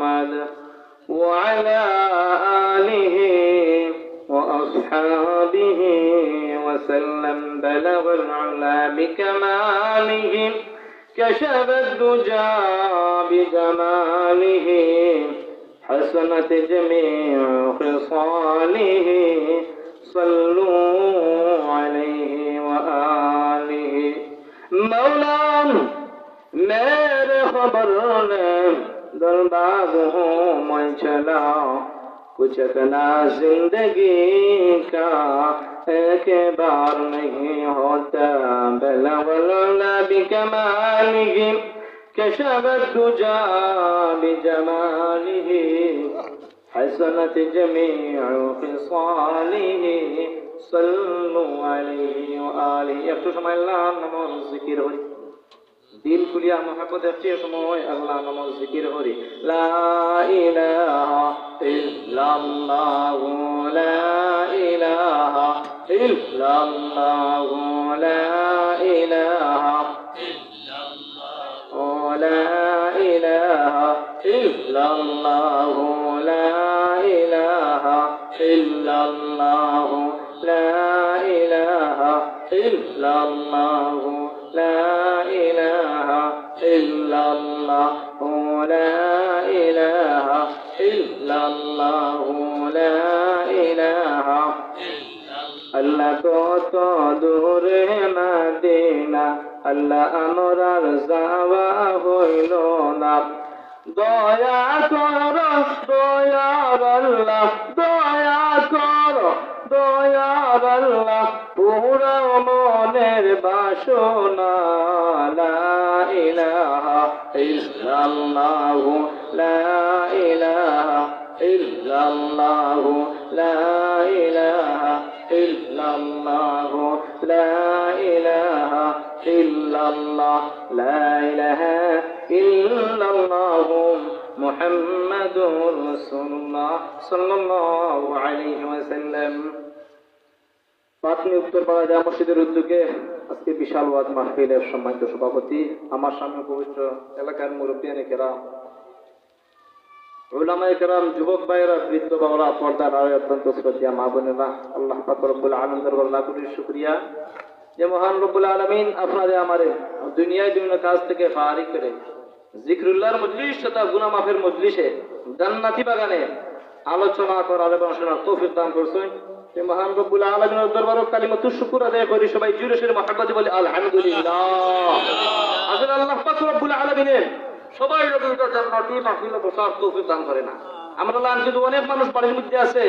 محمد وعلى آله وأصحابه وسلم. بلغ العلا بكماله كشف الدجى بجماله حسنت جميع خصاله صلوا عليه وآله. مولا मेरे खबर ने दरबार हूँ मैं चला कुछ अपना जिंदगी का एक बार नहीं होता. बलवला बिकमालिही कशफ दुजा बिजमालिही हसनत जमीउ खिसालिही सल्लु अलैहि व आलिहि. একটু সময় আল্লাহর নাম জিকির করি, দিল খুলিয়া মোহাম্মদ একটি সময় আল্লাহ নাম জিকির করি. লা ইলাহা ইল্লাল্লাহু লা ইলাহা ইল্লাল্লাহু লা ইলাহা ইল্লাল্লাহু লা ইলাহা ইল্লাল্লাহু লা ইলাহা ইল্লাল্লাহু লা ইলাহা ইল্লাল্লাহু লা ইলাহা ইল্লাল্লাহু লা ইলাহা ইল্লাল্লাহু লা ইলাহা আল্লাহ কত দূরে মদিনা আল্লাহ আমরার যাওয়া হইল না. দয়া কর দয়ার আল্লাহ দয়া কর দয়ার আল্লাহ পুরা মনের বাসনা. লা ইলাহা ইল্লাল্লাহু লা ইলাহা ইল্লাল্লাহু লা ইলাহা ইল্লাল্লাহু লা ইলাহা ইল্লাল্লাহ লা ইলাহা ইল্লাল্লাহু মুহাম্মাদুর রাসূলুল্লাহ সাল্লাল্লাহু আলাইহি ওয়াসাল্লাম. পাটনি উত্তরপাড়া জামে মসজিদের উদ্যোগে আজকে বিশাল ওয়াজ মাহফিলের সম্মানিত সভাপতি, আমার সামনে পবিত্র এলাকার মুরব্বিয়ানে কেরাম, উলামায়ে কেরাম, যুবক ভাইয়েরা, বৃদ্ধ বাবারা, পর্দার আড়ালে অত্যন্ত শ্রদ্ধেয় মা বোনেরা, আল্লাহ পাক রব্বুল আলামিনের দরবারে লাখ কোটি শুকরিয়া যে মহান রব্বুল আলামিন আপনাদের আমারে দুনিয়ায় বিভিন্ন কাজ থেকে ফারিগ করে জিকরুল্লাহর মজলিস তথা গুনাহ মাফের মজলিসে জান্নাতি বাগানে আলোচনা করার এবং শোনার তৌফিক দান করছেন. এই মহান রব্বুল আলামিনের দরবারে কালিমাতু শুকর আদায় করি সবাই জোরে সোরে মুহাব্বতে বলি আলহামদুলিল্লাহ. আসলে আল্লাহ পাক রব্বুল আলামিনের সবাই রবিটা জান্নাতি মাহফিলে বসার তৌফিক দান করে না. আমরা লান কিন্তু অনেক মানুষ বাড়ির মধ্যে আছে,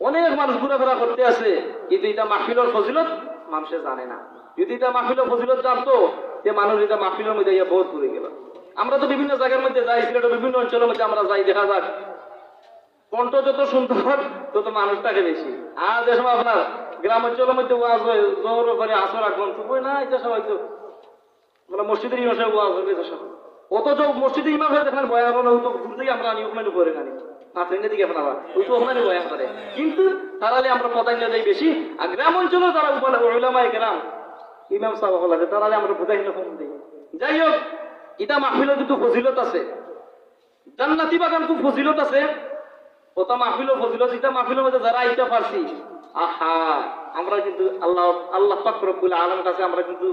অনেক মানুষ ঘোরাফেরা করতে আছে, কিন্তু এটা মাহফিলের ফজিলত মানুষে জানে না. যদি এটা মাহফিলের ফজিলত জানতো যে মানুষ এটা মাহফিলের মধ্যে ইয়া বহুত ঘুরে গেল. আমরা তো বিভিন্ন জায়গার মধ্যে যাই, সিলেটের বিভিন্ন অঞ্চলের মধ্যে আমরা যাই, দেখা যাক কণ্ঠ যত সুন্দর তত মানুষটাকে বেশি. আর যে সময় আপনার গ্রাম অঞ্চলের মধ্যে ওয়াজ হয় জোর করে আসর আগমন খুবই না, এটা সবাই তো আমরা মসজিদের ইমামে ওয়াজ হবে সবাই, অথচ মসজিদে ইমাম হয়ে দেখেন বয়ান হয় তো দূর থেকে আমরা নিয়ম করে জানি না ট্রেনের দিকে আপনারা ওই তো ওখানে বয়ান করে, কিন্তু তারালে আমরা প্রাধান্য দেই বেশি. আর গ্রাম অঞ্চলেও তারা উলামায়ে কেরাম ইমাম সাহেব হল আছে, তারালে আমরা প্রাধান্য কম দিই. যাই হোক, এটা মাহফিলের কিন্তু ফজিলত আছে, জান্নাতি বাগান খুব ফজিলত আছে. ওটা মাহফিলও ফজিলত, এটা মাহফিলের মধ্যে যারা আইতে পারছি, আহা আমরা কিন্তু আল্লাহ পাক রব্বুল আলামিনের কাছে আমরা কিন্তু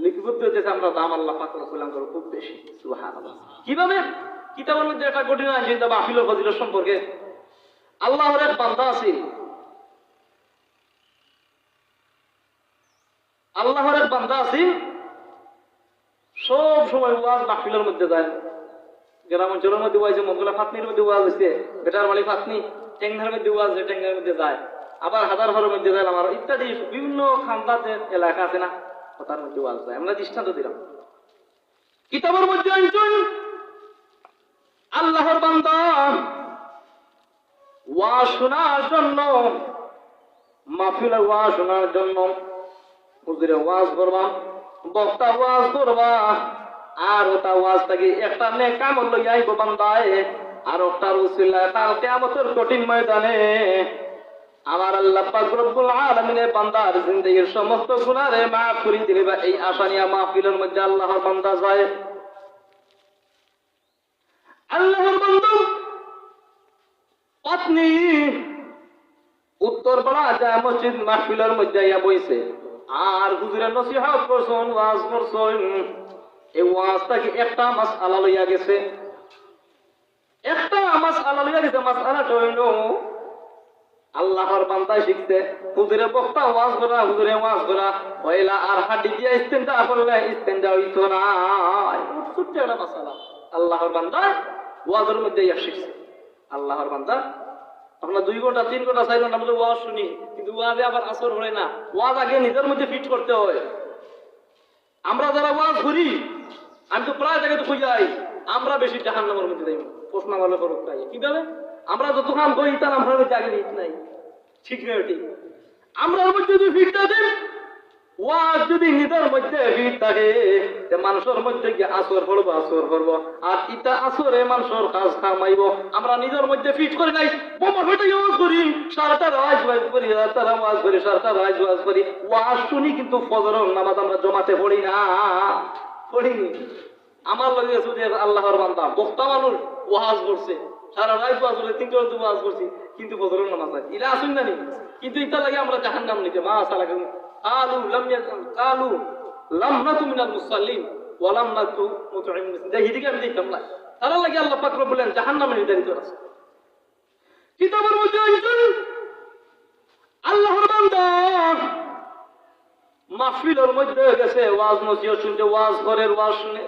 লিপিবদ্ধ হতেছে, আমরা দাম আল্লাহ পাক রব্বুল আলামিনের খুব বেশি। সুবহানাল্লাহ। কিভাবে? কিতাবের মধ্যে একটা কঠিন আছে এটা মাহফিল ও ফজিলত সম্পর্কে। আল্লাহর এক বান্দা আছে, আল্লাহর এক বান্দা আছে, সব সময় ওয়াজ মাহফিলের মধ্যে যায়। গ্রাম অঞ্চলের মধ্যে ওয়াজ, মঙ্গলা ফাতনির মধ্যে ওয়াজ হচ্ছে, বেটার বাড়ি ফাতনি, টেঙ্গার মধ্যে ওয়াজ, টেঙ্গার মধ্যে যায়, আবার হাজার ঘরের মধ্যে যায়, আমার ইত্যাদি বিভিন্ন খান্দাতে এলাকা আছে না, তার মধ্যে ওয়াজ যায়। আমরা দৃষ্টান্ত দিলাম। কিতাবের মধ্যে একজন আল্লাহর বান্দা ওয়াজ শোনার জন্য, মাহফিলের ওয়াজ শোনার জন্য হুজুরে ওয়াজ করবা, বক্তা ওয়াজ করবা, আর ওটা ওয়াজ থেকে একটা নেক আমল লইয়া আইব বান্দায়, আর ওটার উসিলায় কাল কিয়ামতের কঠিন ময়দানে আমার আল্লাহ পাক রব্বুল আলামিনের বান্দার জিন্দেগীর সমস্ত গুনাহরে মাফ করে দিবে। এই আশা নিয়ে মাহফিলের মধ্যে আল্লাহর বান্দা যায়। আল্লাহর আপনি উত্তর পাড়া যায় মসজিদ মাহফিলের মধ্যে ইয়া বইছে আর হুজুরের নসিহত করছেন ওয়াজ করছেন এই ওয়াজটা কি একটা মাসআলা লইয়া গেছে একটা মাসআলা লইয়া গেছে মাসআলাটা হইল আল্লাহর বান্দায় শিখতে হুজুরে বক্তা ওয়াজ করা হুজুরে ওয়াজ করা হইলা আর হাড্ডি দিয়া ইস্তেঞ্জা করলে ইস্তেঞ্জা হইতো না ছোট্ট একটা মাসআলা আল্লাহর বান্দা ওয়াজের মধ্যে ইয়া শিখছে আল্লাহর বান্দা আমরা 2 ঘন্টা 3 ঘন্টা 4 ঘন্টা আমরা ওয়াজ শুনি কিন্তু ওয়াজে আবার আসর হয় না ওয়াজ আগে নিজের মধ্যে ফিট করতে হয় আমরা যারা ওয়াজ করি আমি তো প্রায় জায়গায় তো খুঁজাই আমরা বেশি জাহান্নামের মধ্যে যাই প্রশ্ন ভালো করুক তাই কিভাবে আমরা যত কাম করি তার আমরা আগে নিত নাই ঠিক না ঠিক আমরা মধ্যে যদি ফিটটা দেন ওয়াজ যদি নিজের মধ্যে ফিট থাকে মানুষের মধ্যে গিয়ে আসর করবো আর ইটা আসরে মানুষের কাজ কামাইব আমরা নিজের মধ্যে ফিট করে নাই বোমা ফেটে ওয়াজ করি সারাটা রাজ ওয়াজ করি তারা ওয়াজ করি সারাটা রাজ ওয়াজ করি ওয়াজ শুনি কিন্তু ফজরের নামাজ আমরা জমাতে পড়ি না পড়িনি আমার লগে যদি আল্লাহর বান্দা বক্তা মানুষ ওয়াজ করছে সারা রাত ওয়াজ করে 3টা রাত ওয়াজ করছি কিন্তু ফজরের নামাজ নাই ইলা আসুন না নি কিন্তু ইটা লাগে আমরা জাহান্নাম নিতে মা সালা قالوا لم نكن من المصلين ولم نكن مطعمين ده হিদিকে আমি দেখতাম না তারা লাগে আল্লাহ পাক রব্বুল আলামিন জাহান্নামে নির্ধারিত আছে কিতাবের মধ্যে আইছেন আল্লাহর বান্দা মাহফিলের মধ্যে গেছে ওয়াজ নসিহত শুনতে ওয়াজ করের ওয়াজ শুনে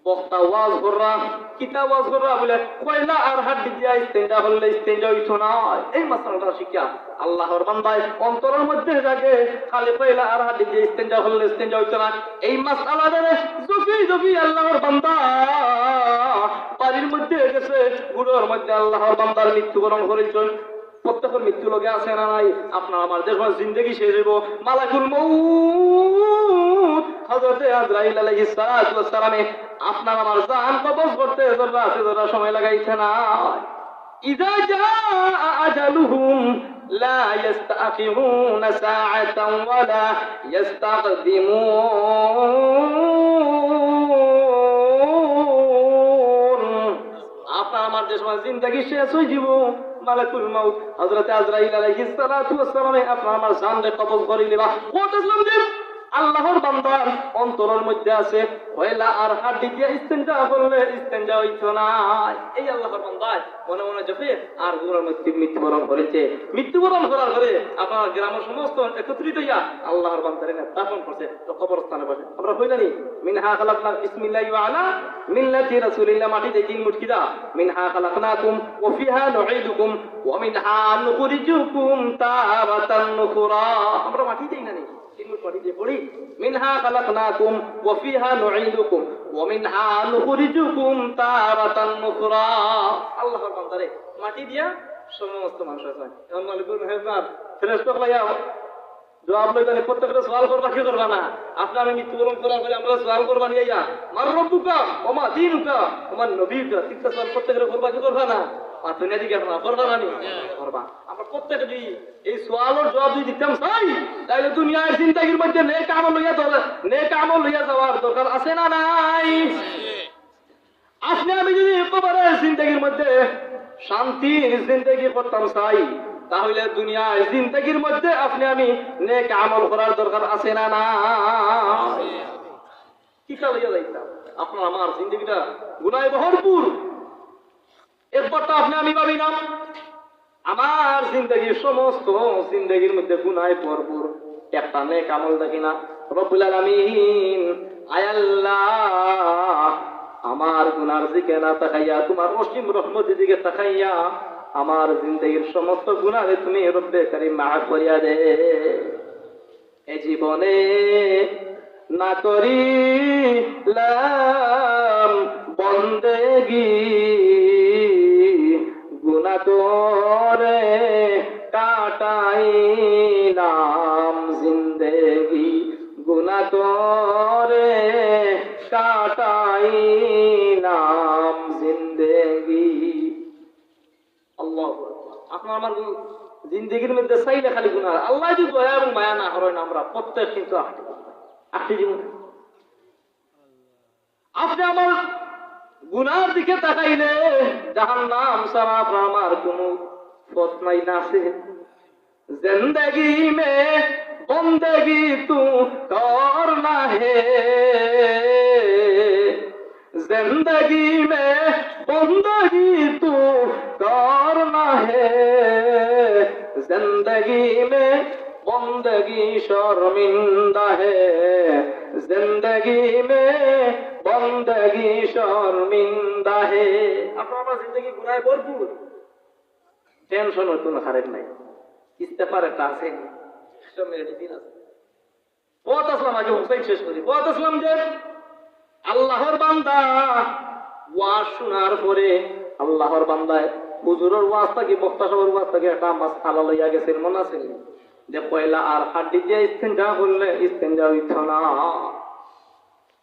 বক্তা ওয়াজ করা কিতাব ওয়াজ করা বলে কয়লা আর হাড্ডি দিয়া ইস্তেঞ্জা হলে ইস্তেঞ্জা হইতো না এই মাসআলাটা শিক্ষা আল্লাহর বান্দায় অন্তরের মধ্যে থাকে খালি কয়লা আর হাড্ডি দিয়া ইস্তেঞ্জা হলে ইস্তেঞ্জা হইতো না এই মাসআলাটা জফি আল্লাহর বান্দা বাড়ির মধ্যে গেছে গুড়ের মধ্যে আল্লাহর বান্দার মৃত্যুবরণ করেছেন প্রত্যেকের মৃত্যু লগে আছে না নাই আপনার আমার দেশ জিন্দেগি শেষ হইব মালাকুল মউত হযরতে আজরাইল আলাইহিস সালাতু ওয়াস সালামে আপনার আমার জান কবজ করতে যতটা সময় লাগাইছে না ইযা জাআ আজালুহুম লা ইস্তাখিরুনা সাআতান ওয়া লা ইস্তাকদিমুন আপনার আমার যে সময় জিন্দেগি শেষ হয়ে যাব মালাকুল মউত হযরতে আজরাইল আলাইহিস সালাতু ওয়াস সালামে আপনার আমার জানকে কবজ করে নিবা কত ইসলাম দিন আল্লাহর বান্দার অন্তরের মধ্যে আছে কয়লা আর হাড্ডি দিয়ে ইস্তেঞ্জা করলে ইস্তেঞ্জা হইতো না এই আল্লাহর বান্দায় মনে মনে জপে আর গুনার মধ্যে মৃত্যুবরণ করেছে মৃত্যুবরণ করার পরে আপনার গ্রামের সমস্ত একত্রিত হইয়া আল্লাহর বান্দারে দাফন করছে তো কবরস্থানে বসে আমরা কই জানি মিনহা খালাকনা বিসমিল্লাহি ওয়া আলা মিল্লাতি রাসূলিল্লাহ মাটিতে তিন মুটকি দা মিনহা খালাকনাকুম ওয়া ফিহা নুঈদুকুম ওয়া মিনহা নুখরিজুকুম তারাতান নুখরা আমরা মাটিতেই না নেই মিনহা খালাকনাকুম ওয়া ফিহা নুঈদুকুম ওয়া মিনহা নুখরিজুকুম তারাতান নুখরা আল্লাহর বান্দারে মাটি দিয়া সমস্ত মানুষ আছে এখন মালিকুল হেফাজ ফেরেশতা লাইয়া জবাব লইতানি প্রত্যেকটা সওয়াল করবা কি করবা না আপনি আমি মৃত্যুবরণ করার পরে আমরা সওয়াল করবা নিয়ে যা মার রব্বুকা ওয়া মা দীনুকা ওয়া মান নবিয়ুকা তিনটা সওয়াল প্রত্যেকটা করবা কি করবা না পাতুনে দিকে আপনারা করবা না নি করবা আমরা প্রত্যেকটা দি এই সওয়ালের জবাব যদি দিতাম চাই তাহলে দুনিয়ার জিন্দেগির মধ্যে নেক আমল লইয়া যাওয়ার দরকার আছে না নাই আপনি আমি যদি একেবারে জিন্দেগির মধ্যে শান্তির জিন্দেগি করতাম চাই তাহলে দুনিয়ার জিন্দেগির মধ্যে আপনি আমি নেক আমল করার দরকার আছে না না কিটা লইয়া যাইতাম আপনার আমার জিন্দেগিটা গুনাহে ভরপুর এরপরটা আপনি আমি ভাবি না আমার জিন্দেগির সমস্ত জিন্দেগির মধ্যে গুনাহে ভরপুর একটা নেক আমল দেখি না রব্বুল আলামিন আয় আল্লাহ আমার গুনার দিকে না তাকাইয়া তোমার অসীম রহমতের দিকে তাকাইয়া আমার জিন্দেগির সমস্ত গুনাহে তুমি রব্বে কারীম মাফ করিয়া দে এই জীবনে না করিলাম বন্দেগি গুনাহ করে কাটাইলাম জিন্দেগি গুনাহ করে কাটাইলাম জিন্দেগি আল্লাহু আকবার আপনার আমার জিন্দেগির মধ্যে চাইলে খালি গুনাহ আল্লাহ যদি দয়া এবং মায়া না করেন আমরা প্রত্যেক কিন্তু আটটি জীবন আপনি আমার গুনার দিকে তাকাইলে জাহান্নাম ছাড়া আপনার আমার কোনো পথ নাই না আছে। जिंदगी में बंदगी तू करना है, जिंदगी में बंदगी तू करना है, जिंदगी में बंदगी शर्मिंदा है, जिंदगी में बंदगी शर्मिंदा है। আপনার जिंदगी गुनाहे भरपूर, টেনশন হতো না, খারেক নাই, ইস্তেফার একটা আছে, পথ আসলাম আগে হুসাইন শেষ করি। পথ আসলাম যে আল্লাহর বান্দা ওয়াজ শোনার পরে আল্লাহর বান্দায় হুজুরের ওয়াজ থেকে বক্তা সাহেবের ওয়াজ থেকে একটা মাছ আলা লইয়া গেছে, মনে আছে যে পয়লা আর হাড্ডি দিয়ে ইস্তেঞ্জা করলে ইস্তেঞ্জা হইত না,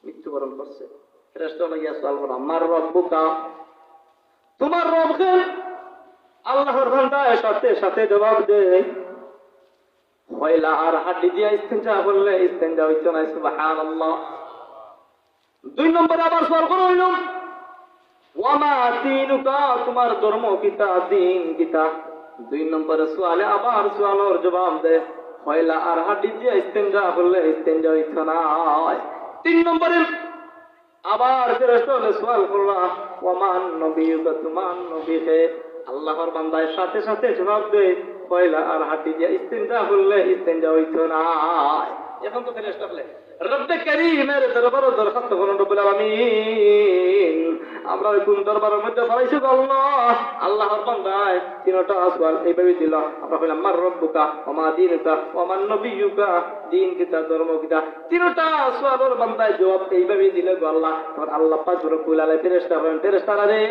মৃত্যুবরণ করছে। ফেরেশতা লইয়া সওয়াল করে আমার রব্বুকা, তোমার রবকে? আল্লাহর বান্দা সাথে সাথে জবাব দেয় পয়লা আর হাড্ডি দিয়ে ইস্তেঞ্জা করলে ইস্তেঞ্জা হইত না, সুবহানাল্লাহ। দুই নম্বরে আবার সওয়াল করা হইল ওয়ামা দীনুকা, তোমার ধর্ম কিতা, দিন কিতা। দুই নম্বরে সওয়ালে আবার সওয়ালের জবাব দেয় পয়লা আর হাড্ডি দিয়ে ইস্তেঞ্জা করলে ইস্তেঞ্জা হইত না। তিন নম্বরে আবার ফেরেশতা সওয়াল করলা ওয়ামা নবিয়ুকা, তোমার নবী কে? আল্লাহর বান্দার সাথে সাথে জবাব দেয় পয়লা আর হাড্ডি দিয়ে ইস্তেঞ্জা করলে ইস্তেঞ্জা হইত না। এখন তো ফেরেশতা বলে রব্বে কারীমের দরবারে দরখাস্ত করুন রব্বুল আলামিন, আমরা কোন দরবারের মধ্যে ফলাইছি আল্লাহ? আল্লাহর বান্দায় তিনটা সওয়াল এইভাবে দিল। আমরা কইলাম মার রব্বুকা ওমা দীনুকা ওমান নবিয়ুকা, দিন কিতা, ধর্ম কিতা। তিনটা সওয়ালের বান্দায় জবাব এইভাবে দিল গো আল্লাহ। তখন আল্লাহ পাক রব্বুল আলামিন ফেরেশতা বলেন ফেরেশতারা রে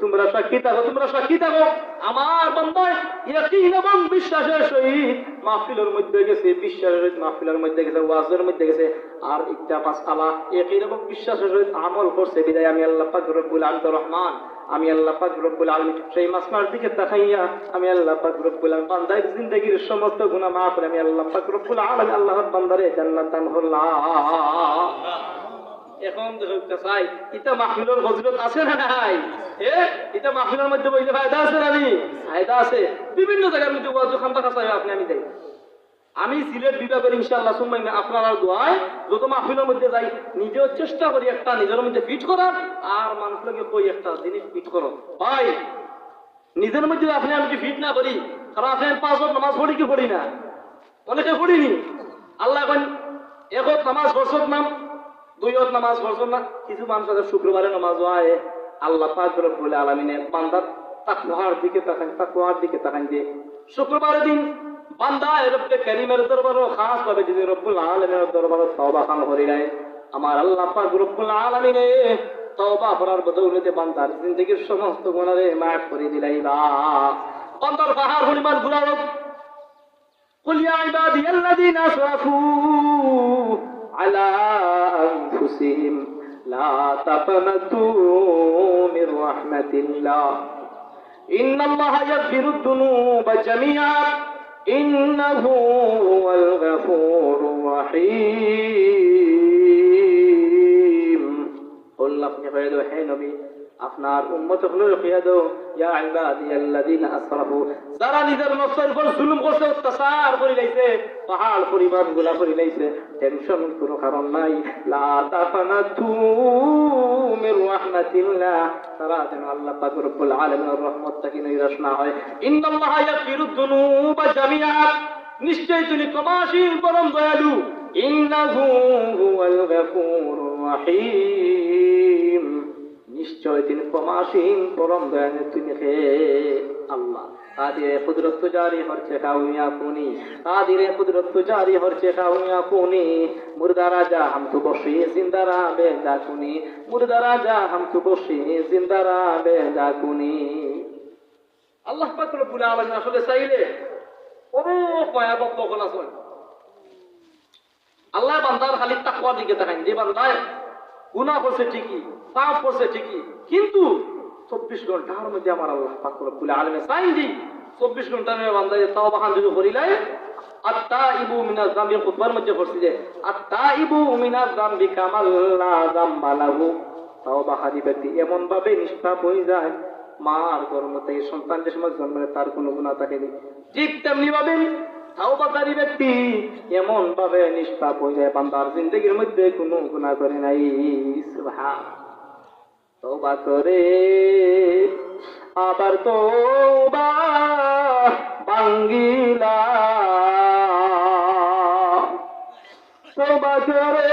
তোমরা সাক্ষী থাকো, তোমরা সাক্ষী থাকো আমার বান্দায় ইয়াকিন এবং বিশ্বাসের সহিত মাহফিলের মধ্যে গেছে, বিশ্বাসের সহিত মাহফিলের মধ্যে গেছে, ওয়াজের মধ্যে গেছে, আর একটা মাসআলা ইয়াকিন এবং বিশ্বাসের সহিত আমল করছে বিদায় আমি আল্লাহ পাক রব্বুল আলামিন রহমান, আমি আল্লাহ পাক রব্বুল আলামিন সেই মাসমার দিকে তাকাইয়া আমি আল্লাহ পাক রব্বুল আলামিন বান্দার জিন্দেগীর সমস্ত গুনাহ মাফ করে আমি আল্লাহ পাক রব্বুল আলামিন আল্লাহর বান্দারে জান্নাত দান করলাম। এখন দেখতে চাই এটা মাহফিলের ফজিলত আছে না নাই? এটা মাহফিলের মধ্যে বইলে ফায়দা আছে না? ফায়দা আছে। বিভিন্ন জায়গার মধ্যে ওয়াজ খান্তা খাসা আপনি আমি যাই, আমি সিলেট বিভাগের ইনশাআল্লাহ সুম্মাই আপনার দোয়ায় যত মাহফিলের মধ্যে যাই নিজেও চেষ্টা করি একটা নিজের মধ্যে ফিট করার, আর মানুষকে কই একটা জিনিস ফিট করো ভাই নিজের মধ্যে। আপনি আমি ফিট না করি, কারণ আপনি 5 ওয়াক্ত নামাজ পড়ি কি পড়ি না? অনেকে পড়িনি। আল্লাহ এখন এক ওয়াক্ত নামাজ পড়ছত না, 2 ওয়াক্ত নামাজ পড়ছত না। কিছু মানুষ আছে শুক্রবারে নামাজ হয়, আল্লাহ পাক রব্বুল আলামিনের বান্দার তাকওয়ার দিকে তাকান, তাকওয়ার দিকে তাকান যে শুক্রবারের দিন বান্দা রব্বে কারীমের দরবারে খাস ভাবে যদি রব্বুল আলামিনের দরবারে তওবা খান করি যায়, আমার আল্লাহ পাক রব্বুল আলামিনে তওবা করার বদৌলতে বান্দার জিন্দেগীর সমস্ত গুনাহে মাফ করে দিলাইবা। বান্দার পাহাড় পরিমাণ গুনাহ কুল ইয়া ইবাদিয়াল্লাযীনা আসরাফু আলা আনফুসিহিম লা তাকনাতু মির রাহমাতিল্লাহ ইন্নাল্লাহা ইয়াগফিরুদ যুনুবা জামিআ ইন্নাহু হুয়াল গফুরুর রহিম। আল্লাহ আপনি কয়ে দাও হে নবী আপনার উম্মত হলো কয়ে দাও ইয়া ইবাদিয়াল্লাযীনা আসরাফু, যারা নিজের নফসের উপর জুলুম করছে, অত্যাচার করে লাইছে, পাহাড় পরিমাণ গুনাহ করে লাইছে, টেনশন কোনো কারণ নাই। লা তাকনাতু মির রাহমাতিল্লাহ, তারা যেন আল্লাহ পাক রব্বুল আলামিনের রহমত থেকে নিরাশ না হয়। ইন্নাল্লাহা ইয়াগফিরুদ যুনুবা জামিআ, নিশ্চয় তিনি ক্ষমাশীল পরম দয়ালু। ইন্নাহু হুয়াল গফুরুর রহিম, নিশ্চয় তিনি ক্ষমাশীল পরম দয়ালু। তিনি হে আল্লাহ কাদিরে কুদরত তুজারি হরছে কাউয়া কুনি, কাদিরে কুদরত তুজারি হরছে কাউয়া কুনি, মুর্দা রাজা হাম তো বসে জিন্দা রাবে জাকুনি, মুর্দা রাজা হাম তো বসে জিন্দা রাবে জাকুনি। আল্লাহ পাক রব্বুল আলামিন আসলে চাইলে অনেক ভয়াবহ বকল আছে। আল্লাহ বান্দার খালি তাকওয়ার দিকে তাকান, যে বান্দায় গুনাহ করছে ঠিকই, পাপ করছে ঠিকই, কিন্তু 24 ঘন্টার মধ্যে আমার আল্লাহ পাক রব্বুল আলামিন চাইন যে 24 ঘন্টার মধ্যে বান্দায় তাওবা খান যদি করিলাই আত্তাইবু মিনাজ যামবি, খুতবার মধ্যে পড়ছি যে আত্তাইবু মিনাজ যামবি কামাল লা যামবা লাহু, তাওবাহারী ব্যক্তি এমন ভাবে নিষ্পাপ হয়ে যায়, মা আর গর্ভ থেকে সন্তান যে সময় জন্ম নেয় তার কোনো গুনাহ থাকেনি, ঠিক তেমনি ভাবে তাওবাকারী ব্যক্তি এমন ভাবে নিষ্পাপ হয়ে যায়, বান্দার জিন্দেগির মধ্যে কোনো গুনাহ করে নাই। সুবহান। তওবা করে আবার তওবা ভাঙ্গিলা, তওবা করে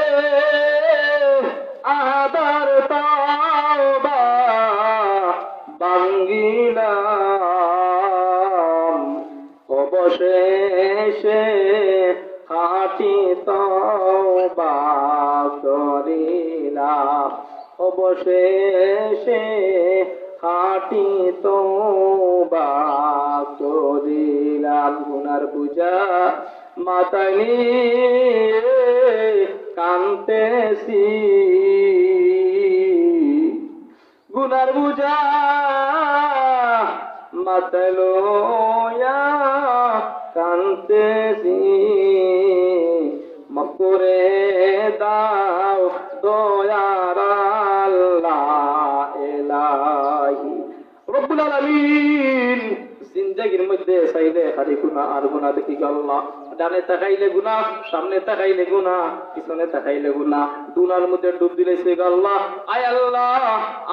আবার তওবা ভাঙ্গিলাম, অবশেষে খাঁটি তওবা করিলাম, অবশেষে খাঁটি তওবা করিলাম। গুনার বোঝা মাথায় নিয়ে কাঁদতেছি, গুনার বোঝা মাথায় লইয়া কাঁদতেছি, মাফ করে দাও দয়ার আল্লাহ ইলাহি। রব্বুল আলামিন জিন্দেগির মধ্যে চাইলে খালি গুনাহ আর গুনাহ দেখি আল্লাহ, ডানে তাকাইলে গুনাহ, সামনে তাকাইলে গুনাহ, পিছনে তাকাইলে গুনাহ, দুনার মধ্যে ডুব দিলেছে আল্লাহ। আয় আল্লাহ,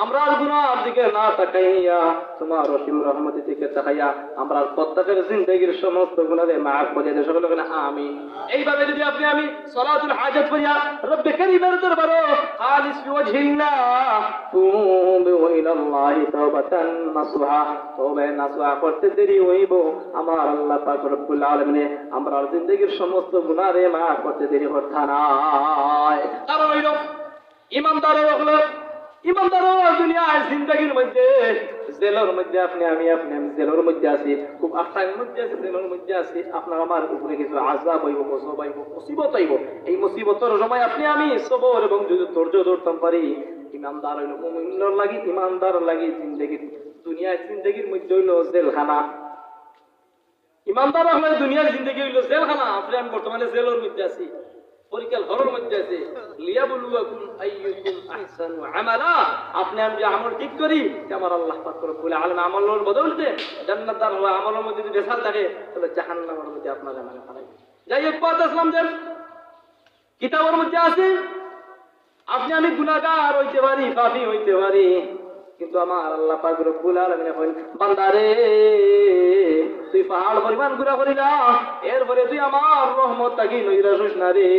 আমরা গুনাহর দিকে না তাকাইয়া তোমার রহিম রহমতের দিকে তাকাইয়া আমরা প্রত্যেকের জিন্দেগির সমস্ত গুনাহে মাফ করে দেন, সকলে বলেন আমিন। এইভাবে যদি আপনি আমি সালাতুল হাজাত পড়িয়া রব্বে কারীমের দরবারে খালিস ওয়াজহিল্লাহ তুবু ইলাল্লাহি তাওবাতান নাসুহা, তওবা নাসুহা করতে দেরি হইব আমার আল্লাহ পাক রব্বুল আলামিন আমরা জিন্দেগির সমস্ত গুনাহে মাফ করতে দেরি করতে নাই। কারণ হইল ইমানদারের হলো ইমানদারের দুনিয়ার জিন্দেগির মধ্যে জেলের মধ্যে আপনি আমি জেলের মধ্যে আছি, খুব আশার মধ্যে আছি, জেলের মধ্যে আছি, আপনার আমার উপরে কিছু আযাব হইব, গজব হইব, মুসিবত হইব। এই মুসিবতের সময় আপনি আমি সবর এবং যদি ধৈর্য ধরতাম পারি, ইমানদার হইল মুমিনের লাগি, ইমানদার লাগি জিন্দেগি দুনিয়ার জিন্দেগির মধ্যে হইল জেলখানা। ইমানদার হলে দুনিয়ার জিন্দেগি হইল জেলখানা। আপনি আমি বর্তমানে জেলের মধ্যে আছি, পরীক্ষার হলের মধ্যে আছে। লিয়াবলুয়াকুম আইয়ুকুম আহসানু আমালা, আপনি আমি যে আমল ঠিক করি আমার আল্লাহ পাক রব্বুল আলামিন আমলের বদলতে জান্নাত আর আমলের মধ্যে যদি বেসাল থাকে তাহলে জাহান্নামের মধ্যে আপনারা মানে ফেলাই। যাই হোক, পাঁচ আসলাম দেন কিতাবের মধ্যে আছে আপনি আমি গুনাহগার হইতে পারি, পাপী হইতে পারি, কিন্তু আমার আল্লাহ পাক রব্বুল আলামিন কইন বান্দারে তুই পাহাড় পরিমাণ গুনাহ করিলা, এরপরে তুই আমার রহমত তাকি নইরা শুস না রে,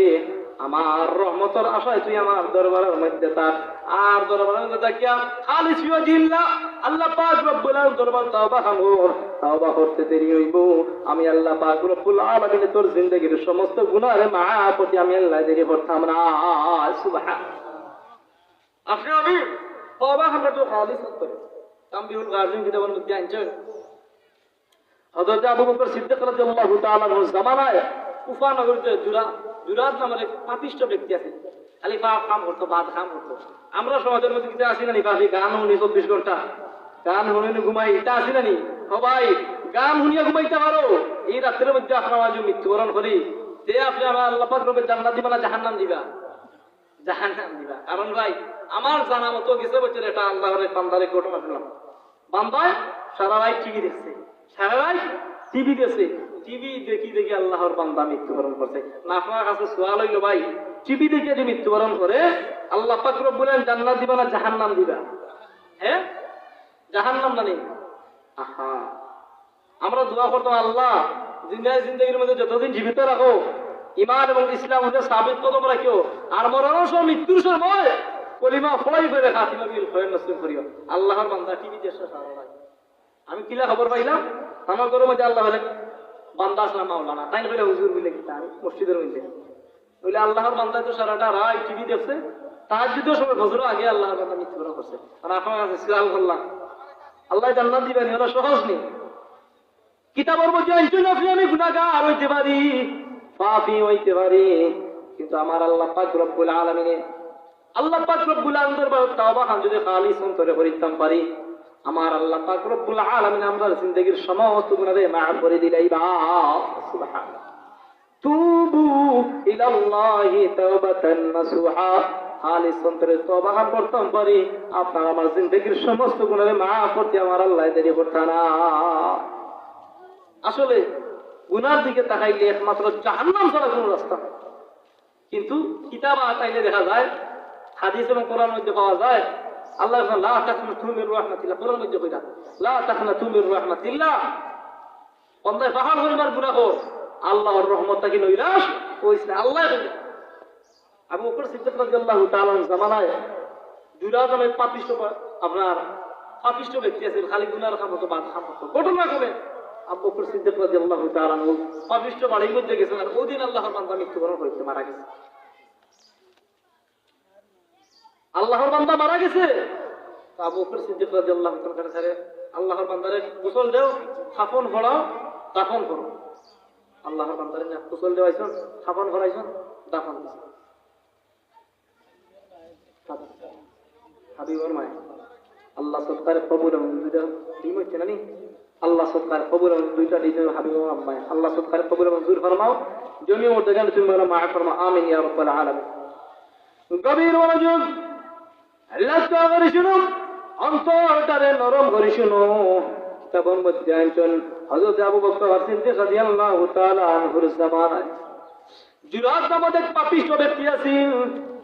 আমার রহমতের আশায় তুই আমার দরবারের মধ্যে থাক। আর দরবারের মধ্যে থাকিয়া খালিস ওয়াজহিল্লাহ আল্লাহ পাক রব্বুল আলামিন দরবার তওবা কর, তওবা করতে দেরি হইব আমি আল্লাহ পাক রব্বুল আলামিন তোর জিন্দেগির সমস্ত গুনাহের মাফ করতে আমি আল্লাহ দেরি করতাম না। সুবহান। আপনি আমি তওবা আমরা তো খালিস করে তামবিউল গাজিন কিতাবের মধ্যে আনছেন হযরত আবু বকর সিদ্দিক রাদিয়াল্লাহু তাআলা এর জামানায় কুফা নগরীতে জুরাদ নামের এক পাপিষ্ঠ ব্যক্তি আছে, খালি পাপ কাম করতো, বাদ কাম করতো। আমরা সমাজের মধ্যে কিছু আসি না নি, পাপি গান শুনি 24 ঘন্টা, গান শুনি ঘুমাই, এটা আসি না নি? সবাই গান শুনিয়া ঘুমাইতে পারো, এই রাত্রের মধ্যে আপনার আজ মৃত্যুবরণ করি যে আপনি আমার আল্লাহ পাক রব্বে জান্নাত দিবা না জাহান্নাম দিবা? জাহান্নাম দিবা। কারণ ভাই আমার জানা মতো কিছু বছর এটা আল্লাহর বান্দারে ঘটনা শুনলাম, বান্দায় সারা রাত টিভি দেখছে, সারা রাত টিভি দেখছে, টিভি দেখি দেখি আল্লাহর বান্দা মৃত্যুবরণ করছে। না আপনার কাছে সওয়াল হইল ভাই টিভি দেখে যে মৃত্যুবরণ করে আল্লাহ পাক রব্বুল আলামিন জান্নাত দিবা না জাহান্নাম দিবা? হ্যাঁ, জাহান্নাম মানে। আহা, আমরা দোয়া করতাম আল্লাহ জিন্দেগির মধ্যে যতদিন জীবিত রাখো ঈমান এবং ইসলাম ওদের সাবিত কদম রাখিও, আর মরণের সময় মৃত্যুর সময় কলিমা ফলাই করে খাতিমা বিল খয়র নসিব করিও। আল্লাহর বান্দা টিভি দেখছে সারা রাত। আমি কিলা খবর পাইলাম আমার ঘরের মধ্যে আল্লাহ বলে বান্দা আসলাম মাওলানা তাই বলে হুজুর বলে কি আমি মসজিদের মধ্যে বলে আল্লাহর বান্দা তো সারাটা রাত টিভি দেখছে, তাহাজ্জুদের সময় ফজরের আগে আল্লাহর বান্দা মৃত্যুবরণ করছে। আর আপনার কাছে সিয়াল করলাম আল্লাহ জান্নাত দিবেন, এটা সহজ নেই। কিতাবের মধ্যে আনছেন আপনি আমি গুনাহগার হইতে পারি, পাপী হইতে পারি, কিন্তু আমার আল্লাহ পাক রব্বুল আলামিন দরবারে তওবা যদি খালিস অন্তরে করিতাম পারি আমার আল্লাহ পাক রব্বুল আলামিন আমার জিন্দেগির সমস্ত গুনাহে মাফ করে দিলাইবা। সুবহানাল্লাহ। তুবু ইলাল্লাহি তাওবাতান নাসুহা, খালিস অন্তরে তওবা করতাম পারি, আপনার আমার জিন্দেগীর সমস্ত গুনাহ মাফ করতে আমার আল্লাহ দেরি করতে না। আসলে গুনার দিকে তাকাইলে একমাত্র জাহান্নাম ছাড়া কোনো রাস্তা নেই। কিন্তু কিতাব তাইলে দেখা যায়, হাদিস এবং কোরআন মধ্যে পাওয়া যায়, আল্লাহ লা তাকনাতু মির রাহমাতিল্লাহ, কোরআন মধ্যে কইরা লা তাকনাতু মির রাহমাতিল্লাহ, বন্দায় পাহাড় পরিমাণ গুনাহ কর, আল্লাহর রহমত থেকে নৈরাশ হইছে না। আল্লাহ আবু বকর সিদ্দিক রাদিয়াল্লাহু তাআলা জামানায় দুরাজনের পাপিষ্ট, আপনার পাপিষ্ট ব্যক্তি আছে, খালি গুনার কাম হতো, বাদ কাম হতো। ঘটনা করে আবু বকর সিদ্দিক রাদিয়াল্লাহু তাআলা পাপিষ্ট বাড়ির মধ্যে গেছেন, আর ওদিন আল্লাহর বান্দা মৃত্যুবরণ করতে মারা গেছে। আল্লাহর বান্দা মারা গেছে, আবু বকর সিদ্দিক রাদিয়াল্লাহু তাআলা কাছে আল্লাহর বান্দারে গোসল দেও, কাফন পরাও, দাফন করো। আল্লাহর বান্দারে না গোসল দেওয়াইছেন, কাফন পরাইছেন, দাফন দিছেন। হাবিবর মায় আল্লাহ সরকার কবুল এবং দুইটা ডিম হচ্ছে না নি, আল্লাহ সরকার কবুল এবং দুইটা ডিম হাবিবর আম্মায় আল্লাহ সরকার কবুল এবং দূর ফরমাও, জমি মধ্যে গেলে তুমি বলো মা ফরমাও, আমিন ইয়া রাব্বাল আলামিন। গভীর মনোযোগ, আল্লাহ তাআলা শুনুন, অন্তরটারে নরম করে শুনো। কিতাবের মধ্যে আনছেন হযরত আবু বকর সিদ্দিক রাদিয়াল্লাহু তাআলা আনহুর জামানায় জিরাত নামক এক পাপিষ্ট ব্যক্তি আছেন,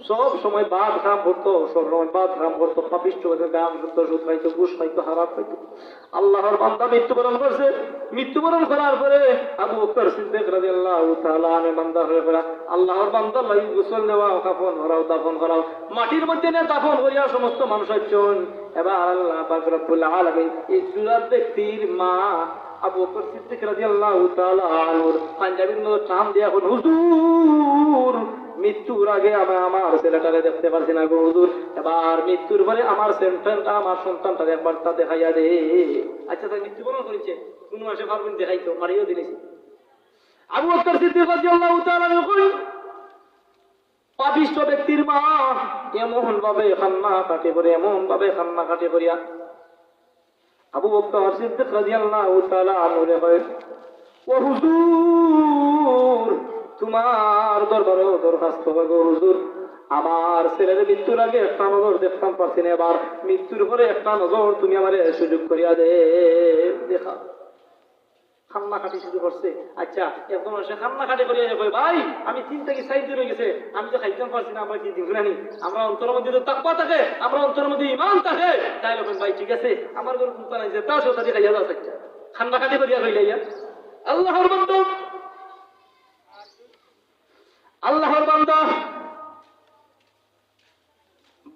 সব সময় বাদ খাম করতো, সব সময় বাদ খাম করতো, পাপিষ্ট গান করতো, সুদ খাইতো, ঘুষ খাইতো, হারাম খাইতো। আল্লাহর বান্দা মৃত্যুবরণ করছে। মৃত্যুবরণ করার পরে আবু বকর সিদ্দিক রাদিয়াল্লাহু তাআলা আনহু বান্দা হয়ে পড়া, আল্লাহর বান্দা লাগি গোসল দেওয়া, কাফন ভরাও, দাফন করাও, মাটির মধ্যে নিয়ে দাফন করিয়া সমস্ত মানুষ আছেন। এবার আল্লাহ পাক রব্বুল আলামিন এই জুরাত ব্যক্তির মা আবু বকর সিদ্দিক রাদিয়াল্লাহু তাআলা আনহুর পাঞ্জাবির মধ্যে টান দিয়া কোন হুজুর, মৃত্যুর আগে আমি আমার ছেলেটাকে দেখতে পারছি না গো হুজুর, এবার মৃত্যুর পরে আমার সন্তানটা, আমার সন্তানটাকে একবার তা দেখাইয়া দে। আচ্ছা, তাই মৃত্যুবরণ করেছে, কোন মাসে পারবেন দেখাইতো, মারিও দিলেছে। আবু বকর সিদ্দিক রাদিয়াল্লাহু তাআলা আনহু পাপিষ্ট ব্যক্তির মা এমন ভাবে কান্না কাটে করে, এমন ভাবে কান্না কাটে করিয়া আবু বকর সিদ্দিক রাদিয়াল্লাহু তাআলা আনহু কয়, ও হুজুর, তোমার দরবারে দরখাস্ত করব হুজুর, আমার ছেলের মৃত্যুর আগে একটা নজর দেখতাম পারছি না, এবার মৃত্যুর পরে একটা নজর তুমি আমার সুযোগ করিয়া দে। দেখা কান্নাকাটি শুরু করছে। আচ্ছা, এখন সে কান্নাকাটি করিয়া কয়, ভাই আমি 3 থেকে 4 দিন হয়ে গেছে, আমি তো খাইতে পারছি না, আমার কি দিন জানি, আমরা অন্তরের মধ্যে তো তাকওয়া থাকে, আমরা অন্তরের মধ্যে ঈমান থাকে, তাই বলেন ভাই ঠিক আছে, আমার কোনো চিন্তা নাই, যে তাও সাথে খাইয়া দাও। আচ্ছা, কান্নাকাটি করিয়া কইলাইয়া আল্লাহর বান্দা, আল্লাহর বান্দা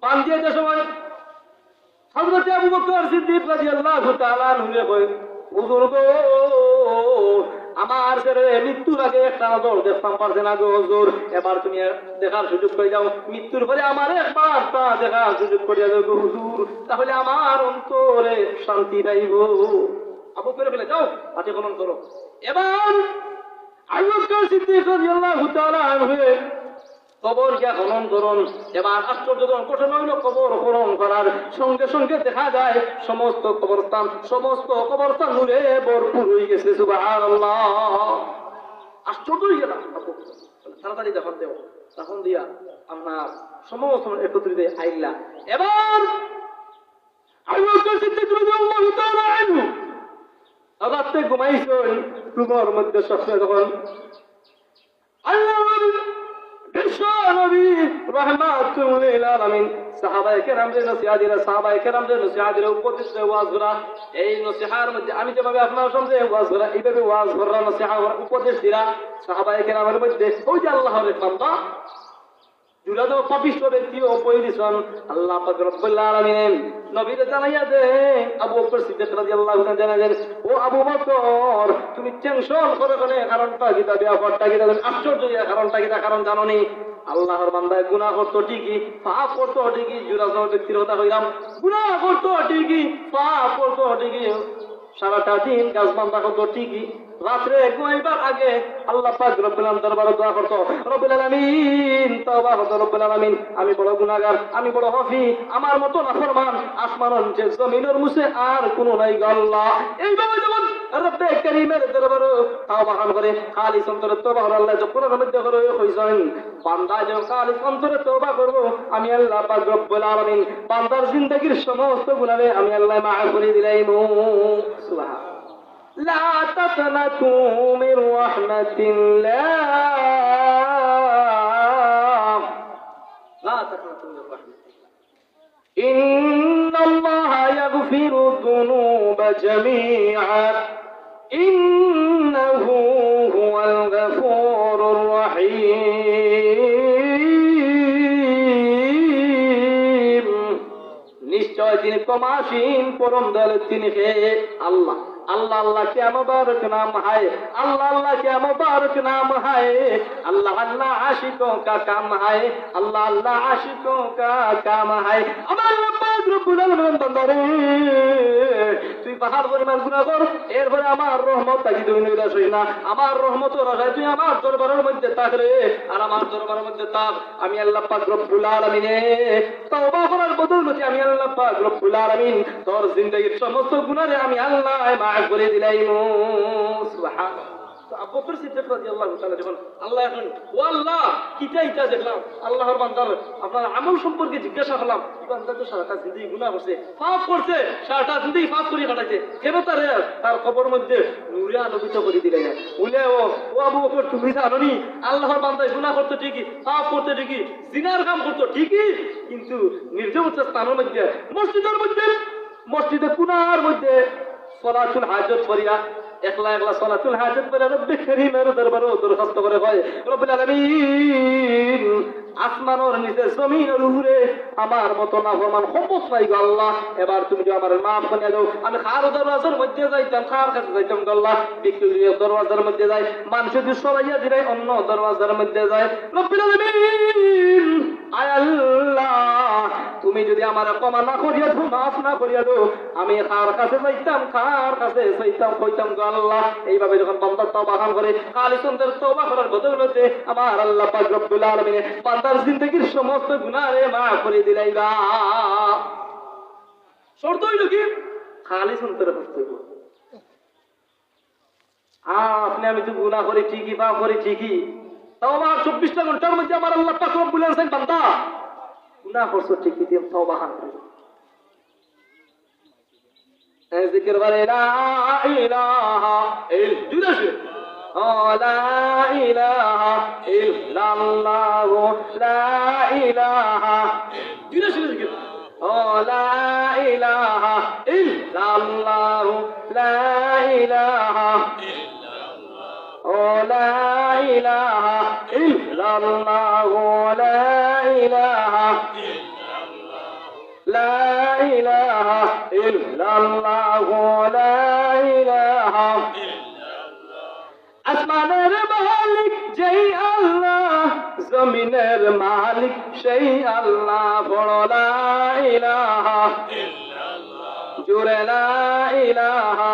বান্দিয়ে যে সময় হযরত আবু বকর সিদ্দিক রাদিয়াল্লাহু তাআলা আনহু কয়, হুজুর গো, আমার ছেলে মৃত্যুর আগে একটা নজর দেখতাম পারছে না গো হুজুর, এবার তুমি দেখার সুযোগ করে যাও, মৃত্যুর পরে আমার একবার তা দেখার সুযোগ করে যাও গো হুজুর, তাহলে আমার অন্তরে শান্তি পাইব। আবু করে ফেলে যাও, হাতে খনন করো। এবার আবু বকর সিদ্দিক রাদিয়াল্লাহু তাআলা আনহু কবর গিয়া খনন করুন। এবার আশ্চর্যজনক কঠিন হইল, কবর খনন করার সঙ্গে সঙ্গে দেখা যায় সমস্ত কবরস্থান নূরে ভরপুর হয়ে গেছে। সুবহানাল্লাহ, আশ্চর্য হয়ে গেলাম। তাড়াতাড়ি যখন দেব, তখন দিয়া আপনার সমস্ত একত্রিত আইলা। এবার আবু বকর সিদ্দিক রাদিয়াল্লাহু তাআলা আনহু রাতে ঘুমাইছেন, ঘুমের মধ্যে স্বপ্নে তখন আল্লাহ নবী রাহমাতুল লিল আলামিন সাহাবায়ে কেরামদের নসিহত দিলেন, সাহাবায়ে কেরামদের নসিহত দিলেন, উপদেশ দেওয়া, ওয়াজ করা। এই নসিহতের মধ্যে আমি যেভাবে আপনার সামনে ওয়াজ করা, এইভাবে ওয়াজ করা, নসিহত করা, উপদেশ দিলা সাহাবায়ে কেরামের মধ্যে। ওই যে আল্লাহর বান্দা জুলাদ পাপিষ্ট ব্যক্তি ও পয়দিসন আল্লাহ পাক রব্বুল আলামিন নবীকে জানাইয়া দে, আবু বকর সিদ্দিক রাদিয়াল্লাহু তাআলা জানালেন, ও আবু বকর, তুমি টেনশন করে কোনে কারণটা কি, তা ব্যাপারটা কি, আশ্চর্য এই কারণটা কি, কারণ জানো নি? আল্লাহর বান্দায় গুনাহ করতো ঠিকই, পাপ করতো ঠিকই, জুলাদ ব্যক্তির কথা কইলাম, গুনাহ করতো ঠিকই, পাপ করতো ঠিকই, সারাটা দিন কাজ বান্দা করতো ঠিকই, রাত্রে ঘুমাইবার আগে আল্লাহ পাক রব্বুল আলামিন দরবারে দোয়া করতো, রব্বুল আলামিন তওবা করতো, রব্বুল আলামিন আমি বড় গুনাহগার, আমি বড় হফি, আমার মতো নাফরমান আসমান আসমানের নিচে জমিনের মুছে আর কোনো নাই গো আল্লাহ। এইভাবে যখন রব্বে কারীমের দরবারে তাওবা করে খালিস অন্তরে তওবা করে আল্লাহ যখন মধ্যে করে কইছেন বান্দা যখন খালিস অন্তরে তওবা করব আমি আল্লাহ পাক রব্বুল আলামিন বান্দার জিন্দেগীর সমস্ত গুনাহে আমি আল্লাহ মাফ করে দিলাম। সুবহান লা তাকনাতু মির রাহমাতিল্লাহ লা তাকনাতু মির রাহমাতিল্লাহ ইন্নাল্লাহা ইয়াগফিরু যুনুবা জামিআ ইন্নাহু হুয়াল গফুরুর রহিম। নিশ্চয় তিনি ক্ষমাসীন পরম দয়ালু তিনি হে আল্লাহ। अल्लाह अल्लाह क्या मुबारक नाम है, अल्लाह अल्लाह क्या मुबारक नाम है, अल्लाह अल्लाह आशिकों का काम है, अल्लाह अल्लाह आशिकों का काम है। আমার পাক রব্বুল আলামিন বান্দারে তুই পাহাড় পরিমাণ গুনাহ কর, এরপরে আমার রহমত তাকি তুই নিরাশ হইস না। আমার রহমতের আশায় তুই আমার দরবারের মধ্যে থাক রে, আর আমার দরবারের মধ্যে থাক। আমি আল্লাহ পাক রব্বুল আলামিন তওবা করার বদৌলতে আমি আল্লাহ পাক রব্বুল আলামিন তোর জিন্দেগীর সমস্ত গুনাহে আমি আল্লাহ মাফ করে দিলাম। সুবহানাল্লাহ। তো আবু বকর সিদ্দিক রাদিয়াল্লাহু তাআলা যখন আল্লাহ এখন ও আল্লাহ কিটা ইটা দেখলাম আল্লাহর বান্দার আপনার আমল সম্পর্কে জিজ্ঞাসা করলাম, বান্দা তো সারাটা জিন্দেগি গুনাহ করছে, পাপ করছে, সারাটা জিন্দেগি পাপ করে কাটাইছে, কেন তার কবর মধ্যে নূরে আলোকিত করে দিলে বলে ও আবু বকর তুমি জানো নি আল্লাহর বান্দায় গুনাহ করতে ঠিকই, পাপ করতে ঠিকই, জিনার কাম করতে ঠিকই, কিন্তু নির্জনতা স্থানের মধ্যে মসজিদের মধ্যে মসজিদে কুনার মধ্যে সলাতুল হাজত করিয়া একলা একলা সলাতুল হাজত করে রব্বে কারীমের দরবারে দরখাস্ত করে কয় রব্বুল আলামিন আসমানের নিচে জমিনের উপরে আমার মতো নাফরমান সম্পদ নাই গো আল্লাহ, এবার তুমি যে আমার মাফ করে দাও। আমি খার দরওয়াজার মধ্যে যাইতাম, খার কাছে যাইতাম গো আল্লাহ, বিক্রির দরওয়াজার মধ্যে যাই, মানুষ যদি সবাইয়া দিলে অন্য দরওয়াজার মধ্যে যায়। রব্বুল আলামিন আয় আল্লাহ তুমি যদি আমার ক্ষমা না করিয়া দাও, মাফ না করিয়া দাও, আমি খার কাছে যাইতাম, খার কাছে যাইতাম, কইতাম গো আল্লাহ। এইভাবে যখন বান্দা তওবা করে খালিস অন্তরে তওবা করার বদৌলতে আমার আল্লাহ পাক রব্বুল আলামিন বান্দার জিন্দেগীর সমস্ত গুনাহে মাফ করে দিলাইবা। শর্ত হইল কি খালিস অন্তরে করতে হইব। আপনি আমি তো গুনাহ করি ঠিকই, পাপ করি ঠিকই, তাও আমার 24টা ঘন্টার মধ্যে আমার আল্লাহ পাক রব্বুল আলামিন বান্দা গুনাহ করছো ঠিকই, তুমি তওবা করো। এই জিকির করে লা ইলাহা ইল্লাল্লাহ লা ইলাহা ইল্লাল্লাহ লা ইলাহা জিকির লা ইলাহা ইল্লাল্লাহ লা ইলাহা لا إله إلا الله لا إله لا إله إلا الله لا إله আসমানের মালিক যেই আল্লাহ, জমিনের মালিক সেই আল্লাহ, বড় লা ইলাহা জোরে লা ইলাহা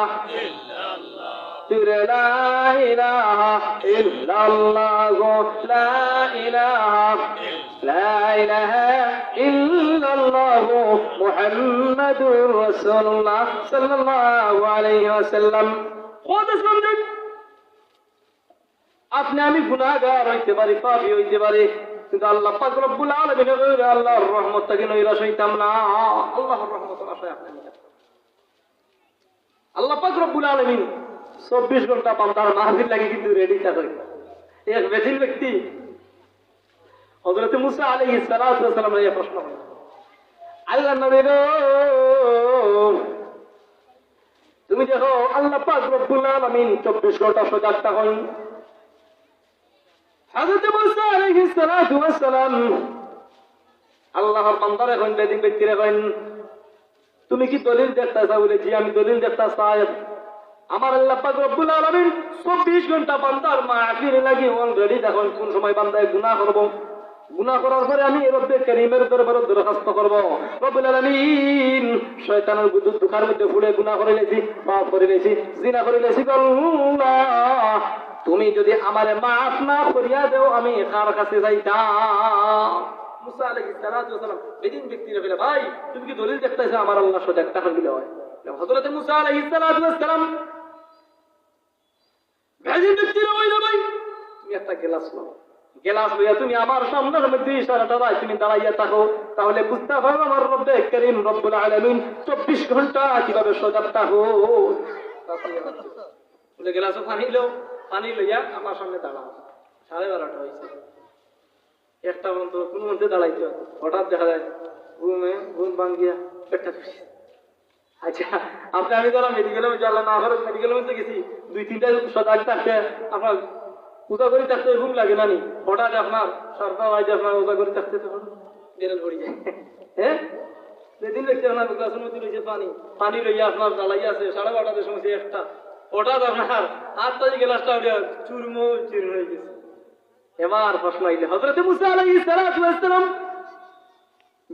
لا إله إلا الله لا إله لا إله إلا الله محمد رسول الله صلى الله عليه وسلم। আপনি আমি গুনাহগার হইতে পারি, পাপী হইতে পারি, কিন্তু আল্লাহ পাক রব্বুল আলামিনের আল্লাহর রহমত থেকে নৈরাশ হইতাম না। আল্লাহর রহমতের আশায় আপনি আল্লাহ পাক রব্বুল আলামিন 24 ঘন্টা বান্দার মাহফিল লাগে কিন্তু রেডি থাকে। এক বেদিন ব্যক্তি হযরত মুসা আলাইহিস সালাতু ওয়াস সালাম এর প্রশ্ন করে, আল্লাহ নবী গো তুমি দেখো আল্লাহ পাক রব্বুল আলামিন 24 ঘন্টা সজাগ থাকেন। হযরত মুসা আলাইহিস সালাতু ওয়াস সালাম আল্লাহর বান্দারে কইন, বেদিন ব্যক্তিরে কইন, তুমি কি দলিল দেখতাছ? বলে জি আমি দলিল দেখতাছি। আমার আল্লাহ পাক রব্বুল আলামিন 24 ঘন্টা বান্দার মাহফিল লাগি অলরেডি দেখুন কোন সময় বান্দায় গুনাহ করব, গুনাহ করার পরে আমি রব্বে কারীমের দরবারে দরখাস্ত করব, রব্বুল আলামিন শয়তানের গুদুর দুখার মধ্যে ফুলে গুনাহ করে গেছি, পাপ করে গেছি, জিনা করে গেছি, আল্লাহ তুমি যদি আমারে মাফ না করিয়া দেও আমি কার কাছে যাইতাম? মুসা আলাইহিস সালাতু ওয়াস সালাম বেদিন ব্যক্তিরা বলে ভাই তুমি কি দলিল দেখতেছো আমার আল্লাহ সদা একটা দিলে হয় হযরত মুসা আলাইহিস সালাতু ওয়াস সালাম বেদিন ব্যক্তিরা বলে ভাই তুমি একটা গ্লাস নাও গেলাস লইয়া তুমি আমার সামনের মধ্যে ইশারাটা রাখ তুমি দাঁড়াইয়া থাকো তাহলে বুঝতে পারবে আমার রব্বে করিম রব্বুল আলামিন 24 ঘন্টা কিভাবে সজাগ থাকো বলে গেলাস পানি লইয়া আমার সামনে দাঁড়াও 12:30 হয়েছে একটা বন্ধু কোন মধ্যে দাঁড়াইতে হঠাৎ দেখা যায় ঘুম ভাঙ্গিয়া পেটটা ধরছে আচ্ছা আপনি আমি যারা মেডিকেলের মধ্যে আল্লাহ না করে মেডিকেলের মধ্যে গেছি 2-3টা সজাগ থাকতে আপনার উদা করে থাকতে ঘুম লাগে না নি হঠাৎ আপনার সরকার আইজে আপনার উদা করে থাকতে তখন বেরেল ভরি যায় হ্যাঁ সেদিন দেখছি আপনার গ্লাসের মধ্যে রয়েছে পানি লইয়া আপনার জ্বালাই আছে 12:30টার সময় একটা হঠাৎ আপনার হাতটা যে গ্লাসটা চুরমো হয়ে গেছে এবার প্রশ্ন আইলে হযরত মুসা আলাইহিস সালাতু ওয়াস সালাম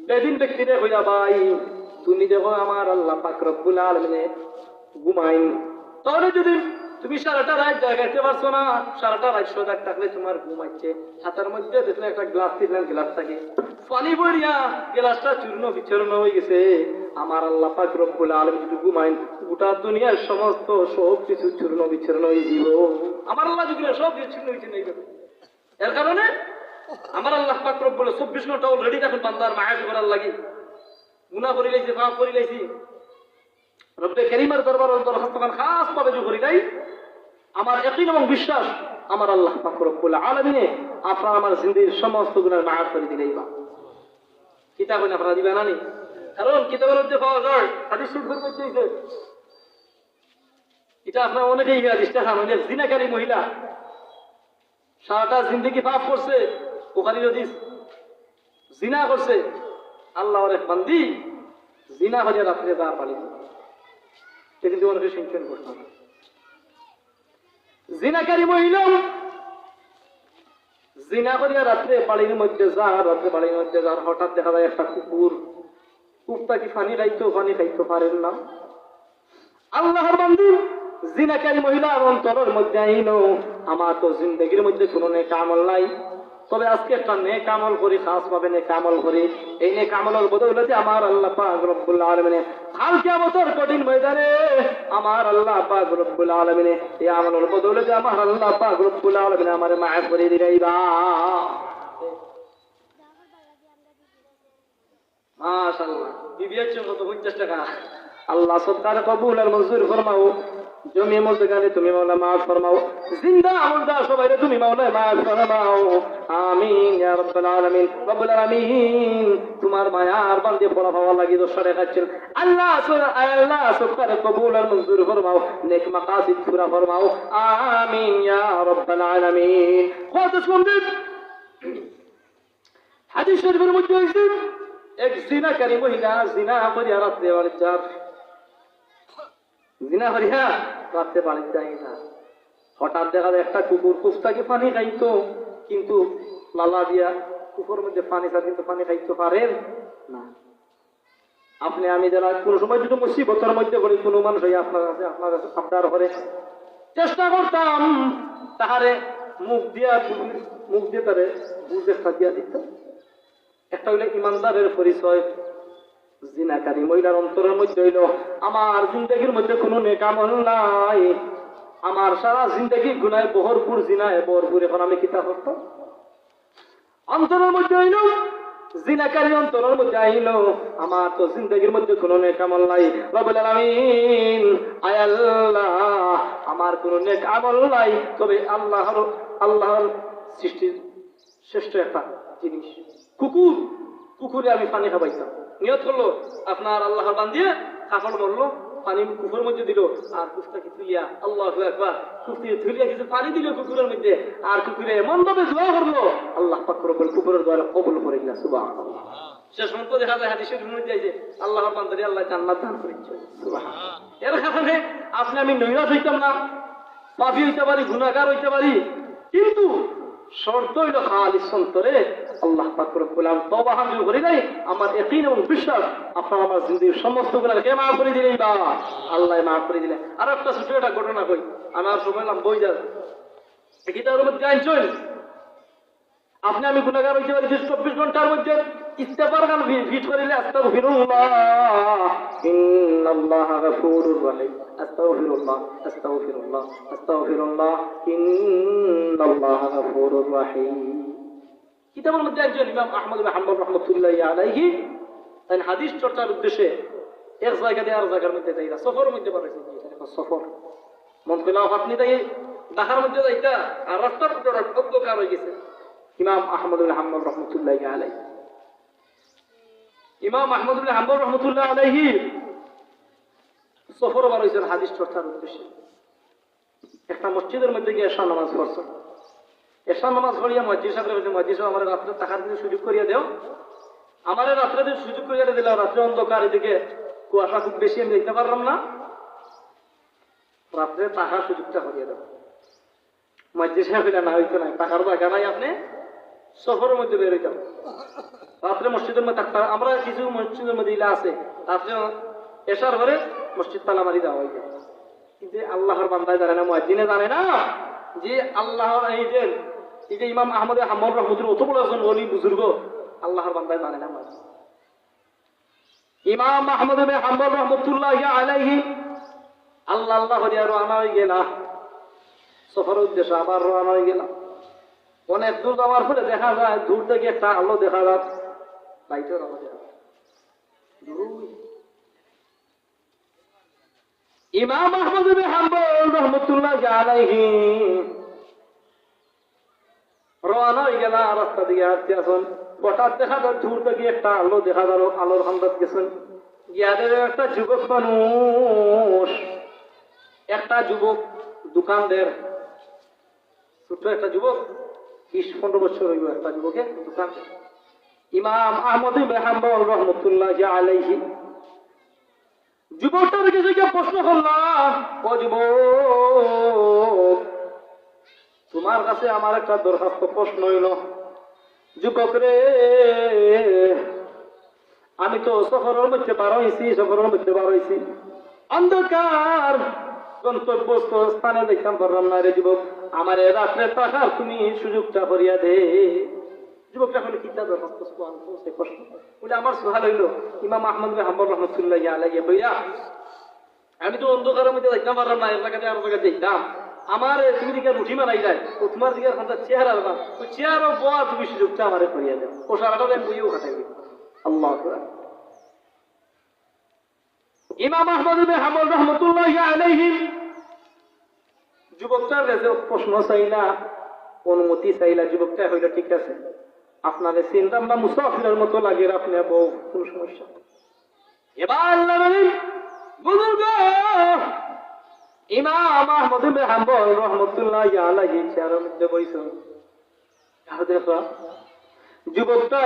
বেদিন ব্যক্তিরে কইলা ভাই তুমি দেখো আমার আল্লাহ পাক রব্বুল আলামিনে ঘুমাইন তাহলে যদি তুমি সারাটা রাত জাগাইতে পারছো না সারাটা রাত সজাগ থাকলে তোমার ঘুম আসছে হাতের মধ্যে দেখলে একটা গ্লাস দিলেন গ্লাস থাকে পানি ভরিয়া গ্লাসটা চূর্ণ বিচূর্ণ হয়ে গেছে আমার আল্লাহ পাক রব্বুল আলামিন যদি ঘুমাইন গোটা দুনিয়ার সমস্ত সব কিছু চূর্ণ বিচূর্ণ হয়ে যাব আমার আল্লাহ যদি সব কিছু চূর্ণ বিচূর্ণ হয়ে যাবে এর কারণে আমার আল্লাহ পাক রব্বুল 24 ঘন্টা অলরেডি তখন বান্দার মায়াত করার লাগি গুনাহ করি লাইছি পাপ করি লাইছি রব্বে কারীমের দরবারে দরখাস্ত করেন খাস ভাবে যে করি নাই আমার ইয়াকিন এবং বিশ্বাস আমার আল্লাহ পাক রব্বুল আলামিন আপনার আমার জিন্দেগীর সমস্ত গুনাহ মাফ করে দিলেইবা কিতাব আপনারা দিবেন না নি কারণ কিতাবের মধ্যে পাওয়া যায় হাদিস শরীফের মধ্যে আছে এটা আপনারা অনেকেই হাদিসটা জানেন যে জিনাকারী মহিলা সারাটা জিন্দেগি পাপ করছে বুখারীর হাদিস জিনা করছে আল্লাহর এক বান্দি জিনা হয়ে রাত্রে দা পালি কিন্তু অনেকে শুনছেন করতে না জিনাকারী মহিলা জিনা করিয়া রাত্রে পালির মধ্যে রাত্রে পালির মধ্যে হঠাৎ দেখা যায় একটা কুকুরটা কি পানি খাইতে পারেন না আল্লাহর বান্দি জিনাকারী মহিলার অন্তরের মধ্যে আইলো আমার তো জিন্দগির মধ্যে কোনো নেক আমল নাই তবে আজকে একটা নেক আমল করি খাস ভাবে নেক আমল করি এই নেক আমলের বদৌলতে আমার আল্লাহ পাক রব্বুল আলামিন কাল কিয়ামতের কঠিন ময়দানে আমার আল্লাহ পাক রব্বুল আলামিন এই আমলের বদৌলতে আমার আল্লাহ পাক রব্বুল আলামিন আমারে মাফ করে দিবেইবা মাশাআল্লাহ বিবিয়ার জন্য তো 50 টাকা আল্লাহ সদকার কবুল আর মঞ্জুর ফরমাও জমি মজগানে তুমি মাওলা মাফ ফরমাও জিন্দা আমলদার সবাইরে তুমি মাওলা মাফ ফরমাও আমিন ইয়া রাব্বাল আলামিন রব্বুল আলামিন তোমার মায়ার বান্দে পড়া পাওয়া লাগি 200 টাকা ছিল আল্লাহ সদকার কবুল আর মঞ্জুর ফরমাও নেক মাকাসিদ পুরা ফরমাও আমিন ইয়া রাব্বাল আলামিন কত সুন্দর হাদিস শরীফের মধ্যে আছে এক জিনাকারী মহিলা জিনা করিয়া রাত্রে জিনা করিয়া রাত্রে বাড়িতে যাই না হঠাৎ দেখা যায় একটা কুকুরটাকে পানি খাইতো কিন্তু লালা দিয়া কুকুরের মধ্যে পানি খা কিন্তু পানি খাইতে পারেন না আপনি আমি যারা কোনো সময় যদি মুসিবতের মধ্যে পড়ি কোনো মানুষ হয়ে আপনার কাছে আবদার করে চেষ্টা করতাম তাহারে মুখ দিয়ে তারে বুঝে খাদিয়া দিত একটা হইলে ইমানদারের পরিচয় জিনাকারী মহিলার অন্তরের মধ্যে হইল আমার জিন্দগির মধ্যে কোনো নেক আমল নাই আমার সারা জিন্দগি গুনায় ভরপুর জিনায় ভরপুর এখন আমি কিতা করতো অন্তরের মধ্যে হইল জিনাকারী অন্তরের মধ্যে আইল আমার তো জিন্দগির মধ্যে কোনো নেক আমল নাই রব্বুল আলামিন আয় আল্লাহ আমার কোনো নেক আমল নাই তবে আল্লাহর সৃষ্টির শ্রেষ্ঠ একটা জিনিস কুকুরে আমি পানি খাবাইতাম নিয়ত করলো আপনার আল্লাহর বান্দিয়ে কাপড় মরলো পানি কুকুরের মধ্যে দিল আর কুকুরটাকে তুলিয়া আল্লাহু আকবার কুকুরে তুলিয়া কিছু পানি দিল কুকুরের মধ্যে আর কুকুরে এমন ভাবে দোয়া করলো আল্লাহ পাক রব্বুল কুকুরের দোয়া কবুল করে দিলা সুবহানাল্লাহ শেষ পর্যন্ত দেখা যায় হাদিসের মধ্যে আছে আল্লাহর বান্দারে আল্লাহ জান্নাত দান করেছে সুবহানাল্লাহ এর কারণে আপনি আমি নৈরাশ হইতাম না পাপী হইতে পারি গুনাহগার হইতে পারি কিন্তু শর্ত হইল খালিস অন্তরে আল্লাহ পাক রব্বুল আলামিন তওবা হাজির করে দেয় আমার ইয়াকিন এবং বিশ্বাস আপনার আমার জিন্দেগীর সমস্ত গুনাহকে মাফ করে দিলেই বা আল্লাহ মাফ করে দিলে আর একটা ছোট একটা ঘটনা কই আমার সময় নাম বই যা কিতাবের মধ্যে আইন চল আপনি আমি গুনাহগার হইতে পারি 24 ঘন্টার মধ্যে ইস্তেগফার গান ফিট করিলে আস্তাগফিরুল্লাহ ইন্নাল্লাহা গফুরুর রহিম আস্তাগফিরুল্লাহ আস্তাগফিরুল্লাহ আস্তাগফিরুল্লাহ ইন্নাল্লাহা গফুরুর রহিম। কিতাবের মধ্যে একজন ইমাম আহমদ বিন হাম্বল রাহমাতুল্লাহি আলাইহি তাই হাদিস চর্চার উদ্দেশ্যে এক জায়গা দিয়ে আর জায়গার মধ্যে যাইরা সফরের মধ্যে বাড়াইছে, এটা সফর মন কইলাম আপনি তাই ঢাকার মধ্যে যাইতা আর রাস্তার মধ্যে অন্ধকার হয়ে গেছে। ইমাম আহমদ বিন হাম্বল রাহমাতুল্লাহি আলাইহি, ইমাম আহমদ বিন হাম্বল রাহমাতুল্লাহি আলাইহি সফর বাড়াইছেন হাদিস চর্চার উদ্দেশ্যে। একটা মসজিদের মধ্যে গিয়ে এশার নামাজ পড়ছেন। এশার নামাজ পড়িয়া মসজিদ সাহেব বলছে, মসজিদ সাহেব আমার রাত্রে টাকার দিতে সুযোগ করিয়া দেও, আমার রাত্রে যদি সুযোগ করিয়া দিলে রাত্রে অন্ধকার, এদিকে কুয়াশা খুব বেশি আমি দেখতে পারলাম না, রাত্রে টাকার সুযোগটা করিয়া দেব। মসজিদ সাহেব না হইতো নাই, টাকার জায়গা নাই, আপনি সফরের মধ্যে বের হইতাম রাত্রে মসজিদের মধ্যে থাকতাম। আমরা কিছু মসজিদের মধ্যে ইলা আছে রাত্রে এশার ঘরে মসজিদ তালা মারি দেওয়া হয়ে যায়, কিন্তু আল্লাহর বান্দায় জানে না, মুয়াজ্জিনে জানে না যে আল্লাহর এই যে ইমাম আহমদ হাম্বল রাহমাতুল্লাহ অত বড় একজন ওলি বুজুর্গ, আল্লাহর বান্দায় জানে না। ইমাম আহমদ বিন হাম্বল রাহমাতুল্লাহি আলাইহি আল্লাহ আল্লাহ হরিয়া রওনা হয়ে গেলা সফরের উদ্দেশ্যে, আবার রওনা হয়ে গেলা। অনেক দূর যাওয়ার পরে দেখা যায় দূর থেকে একটা আলো দেখা যায়, লাইটের আলো দেখা যায়। ইমাম আহমদ বিন হাম্বল রাহমাতুল্লাহি আলাইহি রওনা হয়ে গেলা, রাস্তা দিয়ে হাঁটতে আসুন, হঠাৎ দেখা যায় দূর থেকে একটা আলো দেখা গেল, আলোর সন্ধান গেছেন গিয়াদের একটা যুবক মানুষ, একটা যুবক দোকানদার, ছোট্ট একটা যুবক 20-15 বছর হইব, একটা যুবকের দোকান। ইমাম আহমদ বিন হাম্বল রাহমাতুল্লাহি আলাইহি যুবকটার কাছে গিয়ে প্রশ্ন করলাম, ও যুবক, তোমার কাছে আমার একটা দরখাস্ত প্রশ্ন হইল। যুবক রে, আমি তো সফরের মধ্যে পার হয়েছি, অন্ধকার গন্তব্য স্থানে দেখতাম পারলাম না রে যুবক, আমার রাত্রে থাকার তুমি সুযোগটা করিয়া দে। যুবকটা হলে কি দরখাস্ত প্রশ্ন বলে আমার সোহাল হইল, ইমাম আহমদ বিন হাম্বল রাহমাতুল্লাহি আলাইহি কইয়া, আমি তো অন্ধকারের মধ্যে দেখতাম পারলাম না, এক জায়গাতে আর জায়গায় যেতাম, আমার তুমি দিকে রুটি মারাই যায়, ও তোমার দিকে চেহারা ওই চেহারা বয়া তুমি সুযোগটা আমারে করিয়া দেব, ও সারাটা আমি বইও খাটাই দিব। আল্লাহু আকবার। ইমাম আহমদ বিন হাম্বল রাহমাতুল্লাহি আলাইহি যুবকটার কাছে প্রশ্ন চাইলা, অনুমতি চাইলা। যুবকটা হইল, ঠিক আছে, আপনাদের চিন্তা বা মুসাফিরের মতো লাগে, আপনি বউ, কোন সমস্যা। এবার আল্লাহ বলেন, বুজুর্গ ইমাম আহমদ বিন হাম্বল রাহমাতুল্লাহি আলাইহি চেয়ারের মধ্যে বইছেন। দেখো যুবকটা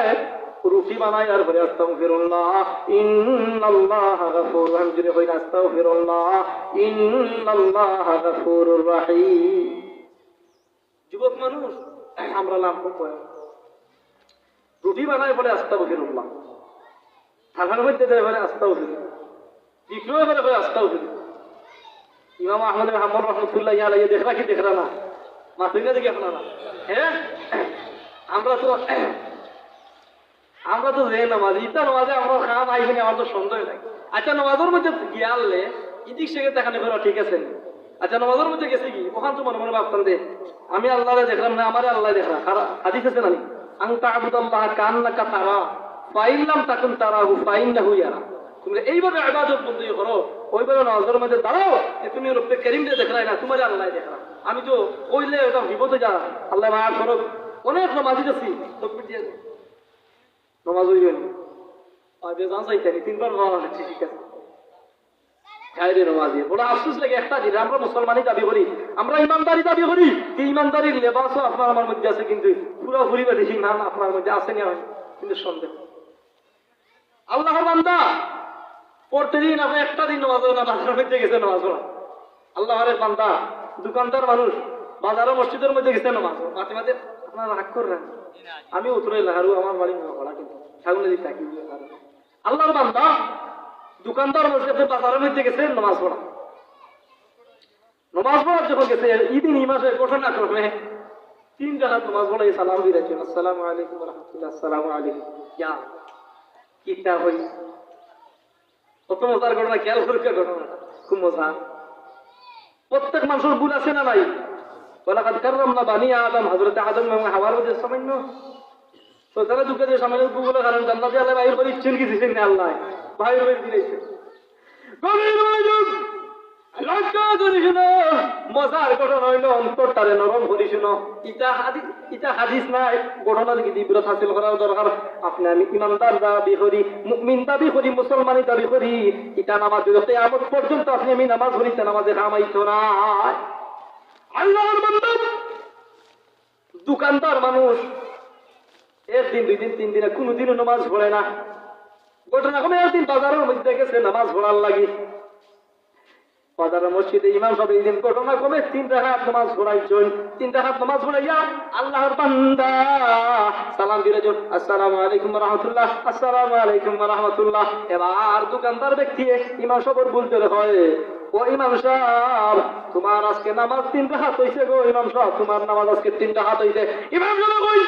রুটি বানাই আর বলে আস্তাগফিরুল্লাহ ইন্নাল্লাহা গফুরুর রহিম, জুড়ে কইনা আস্তাগফিরুল্লাহ ইন্নাল্লাহা গফুরুর রহিম। যুবক মানুষ আমরা নাম কই, রুটি বানাই বলে আস্তাগফিরুল্লাহ, ঢাকার মধ্যে দেয় বলে আস্তাগফিরুল্লাহ, বিক্রয় করে বলে আস্তাগফিরুল্লাহ। ইমাম আহমদ বিন হাম্বল রাহমাতুল্লাহি আলাইহি দেখরা কি দেখরা না, মাথুইনা দেখে আপনারা না, হ্যাঁ আমরা তো যে নামাজ, ইতা নামাজে আমরা খাওয়া পাইবেন, আমার তো সন্দেহ নাই। আচ্ছা নামাজের মধ্যে গিয়ালে ইদিক সেকে দেখানে ফেরা ঠিক আছে, আচ্ছা নামাজের মধ্যে গেছে কি ওখান তো মনে মনে ভাবতাম যে আমি আল্লাহরে দেখলাম না, আমারে আল্লাহ দেখলাম। হাদিস আছে না, আনতা আবুদাল্লাহ কান্নাকা তারা ফাইল্লাম তাকুন তারাহু ফাইন্নাহু ইয়ারা। তুমি এইভাবে ইবাদত বন্দী করো, ওইভাবে নামাজের মধ্যে দাঁড়াও যে তুমি রব্বে করিম দিয়ে দেখলাই না, তোমার আল্লাহ দেখলাম। আমি তো কইলে ওটা বিপদে যা, আল্লাহ মাফ করো। অনেক নামাজি আছি তকবীর দিয়ে নামাজ হইবেন আর বেজান চাইতানি 3 বার নামাজ হচ্ছে, ঠিক আছে খাইরে নামাজি। বড় আফসোস লাগে একটা জিনিস, আমরা মুসলমানই দাবি করি, আমরা ইমানদারি দাবি করি, যে ইমানদারির লেবাসও আপনার আমার মধ্যে আছে, কিন্তু পুরোপুরি বা দেখি ইমান আপনার মধ্যে আছে না, কিন্তু সন্দেহ। আল্লাহর বান্দা প্রতিদিন আপনি একটা দিন নামাজ না, বাজারের মধ্যে গেছে নামাজ না। আল্লাহর বান্দা দোকানদার মানুষ বাজারের মসজিদের মধ্যে গেছে নামাজ, মাঝে মাঝে আপনারা রাগ করলেন, আমি উত্তরে লাহারু আমার বাড়ি পড়া, কিন্তু ছাগলে দিক থাকি। আল্লাহর বান্দা দোকানদার মসজিদে বাজারের মধ্যে গেছে নামাজ পড়া। নামাজ পড়ার যখন গেছে ঈদিন এই মাসে ঘটনা ক্রমে তিন রাকাত নামাজ পড়াই সালাম ফিরাইছেন, আসসালামু আলাইকুম ওয়া রাহমাতুল্লাহ, আসসালামু আলাইকুম। ইয়া কিতা হই কত মজার ঘটনা, খেয়াল করে ঘটনা খুব মজা। প্রত্যেক মানুষের ভুল আছে না নাই? ওয়ালাকাদ কাররামনা বানি আদম, হযরত আদম এবং হাওয়ার মধ্যে সামান্য তো তারা দুঃখে যে সামান্য ভুলের কারণে জান্নাতে আল্লাহ বাইর করে ইচ্ছেন কি দিছেন না, আল্লাহ বাইর করে দিয়েছে। গভীর মনোযোগ লক্ষ্য করে শুনো, মজার ঘটনা হইল অন্তরটারে নরম করে শুনো। ইটা হাদিস নাই, ঘটনা দিকে বিব্রত হাসিল করার দরকার। আপনি আমি ইমানদার দাবি করি, মুমিন দাবি করি, মুসলমানি দাবি করি, ইটা নামাজ কিয়ামত পর্যন্ত আপনি আমি নামাজ পড়িতে নামাজে কামাইতো না। আল্লাহর বান্দা দোকানদার মানুষ একদিন দুই দিন তিন দিনে কোনোদিনও নামাজ পড়ে না। ঘটনা কমে একদিন বাজারের মধ্যে গেছে নামাজ পড়ার লাগি, বাজারের মসজিদে ইমাম সাহেব এই দিন ঘটনা কমে 3 রাকাত নামাজ পড়াইছেন। 3 রাকাত নামাজ পড়াইয়া আল্লাহর বান্দা সালাম দিলেন, আসসালামু আলাইকুম ওয়া রাহমাতুল্লাহ, আসসালামু আলাইকুম ওয়া রাহমাতুল্লাহ। এবার দোকানদার ব্যক্তি ইমাম সাহেবের বলতে হয়, ও ইমাম সাহেব তোমার আজকে নামাজ 3 রাকাত হইছে গো, ইমাম সাহেব তোমার নামাজ আজকে 3 রাকাত হইছে। ইমাম সাহেব কই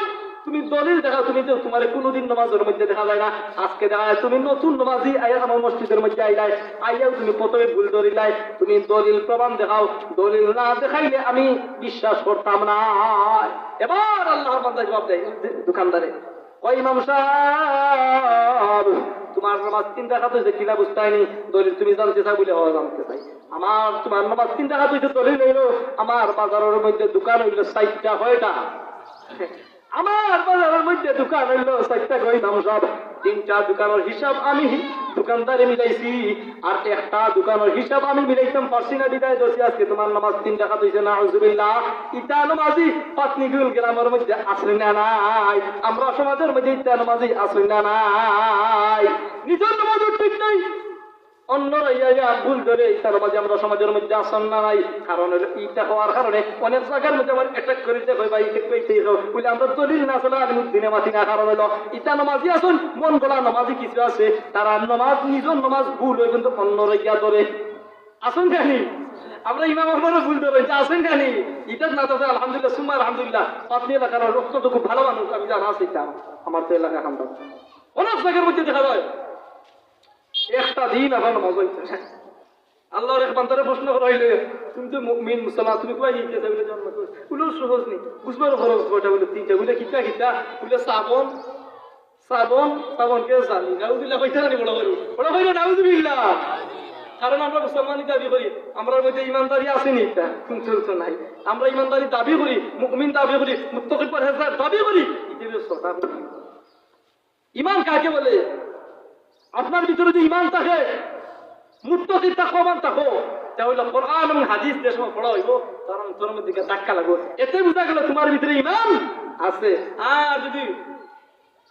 তুমি দলিল দেখাও, তুমি তো তোমার কোনোদিন নামাজের মধ্যে দেখা যায় না, আজকে দেখা যায় তুমি নতুন নামাজি আইয়া আমার মসজিদের মধ্যে আইলাই, আইয়াও তুমি প্রথমে ভুল ধরিলাই, তুমি দলিল প্রমাণ দেখাও, দলিল না দেখাইলে আমি বিশ্বাস করতাম না। এবার আল্লাহর বান্দা জবাব দেয় দোকানদারে, ও ইমাম সাহেব তোমার নামাজ 3 রাকাত হইছে কিনা বুঝতে হয়নি, দলিল তুমি জানতে চাই বলে জানতে চাই। আমার তোমার নামাজ 3 রাকাত হইছে দলিল হইলো, আমার বাজারের মধ্যে দোকান হইলো 4টা, কয়টা? আমার বাজারের মধ্যে দোকান হইলো 4টা গো ইমাম সাহেব। 3টা দোকানের হিসাব আমি দোকানদারে মিলাইছি, আর একটা দোকানের হিসাব আমি মিলাইতাম পারছি না, বিদায় দোষী আজকে তোমার নামাজ 3 রাকাত হইছে। নাউজুবিল্লাহ, ইটা নামাজি পাতনিগুল গ্রামের মধ্যে আসলে না নাই, আমরা সমাজের মধ্যে ইটা নামাজি আসলে না নাই, নিজের নামাজ ঠিক নাই, অন্যরা ইয়া ভুল ধরে তার মাঝে আমরা সমাজের মধ্যে আসন না নাই। কারণ ইটা হওয়ার কারণে অনেক জায়গার মধ্যে আমার অ্যাটাক করেছে, কই ভাই বলে আমরা দলিল না চলে আমি দিনে মাতি না। কারণ হলো ইটা নামাজি আসুন, মন গলা নামাজি কিছু আছে, তারা নামাজ নিজের নামাজ ভুল হয় কিন্তু অন্যরা ইয়া ধরে আসুন জানি আমরা ইমাম আমারও ভুল ধরে আসেন জানি ইটা না তো আলহামদুলিল্লাহ সুম্মা আলহামদুলিল্লাহ। পাতনি এলাকার রক্ত খুব ভালো মানুষ, আমি জানা আছে আমার তো এলাকা খান্তা অনেক জায়গার মধ্যে দেখা যায় একটা দিন আবার নামাজ হইছে। আল্লাহর এক বান্দারে প্রশ্ন করা হইলে, তুমি তো মুমিন মুসলমান, তুমি কই গিয়েছে বলে জন্ম করে বলে সহজ নেই বুঝবার খরচ কয়টা বলে 3টা বলে কিতা কিতা বলে সাবন সাবন সাবন কে জানি নাউজুবিল্লাহ কইতা জানি বড় কইলো নাউজুবিল্লাহ। কারণ আমরা মুসলমানি দাবি করি, আমরা মধ্যে ইমানদারি আসেনি, এটা কিন্তু নাই। আমরা ইমানদারি দাবি করি, মুমিন দাবি করি, মুত্তাকি পরহেজগার দাবি করি, এটা সটা ইমান কাকে বলে? আপনার ভিতরে যদি ইমান থাকে, মুত্তাকি তাকওয়াবান থাকো, তাহলে কোরআন এবং হাদিস যে সময় পড়া হইব তার অন্তরের মধ্যে ধাক্কা লাগবে, এতে বোঝা গেল তোমার ভিতরে ইমান আছে। আর যদি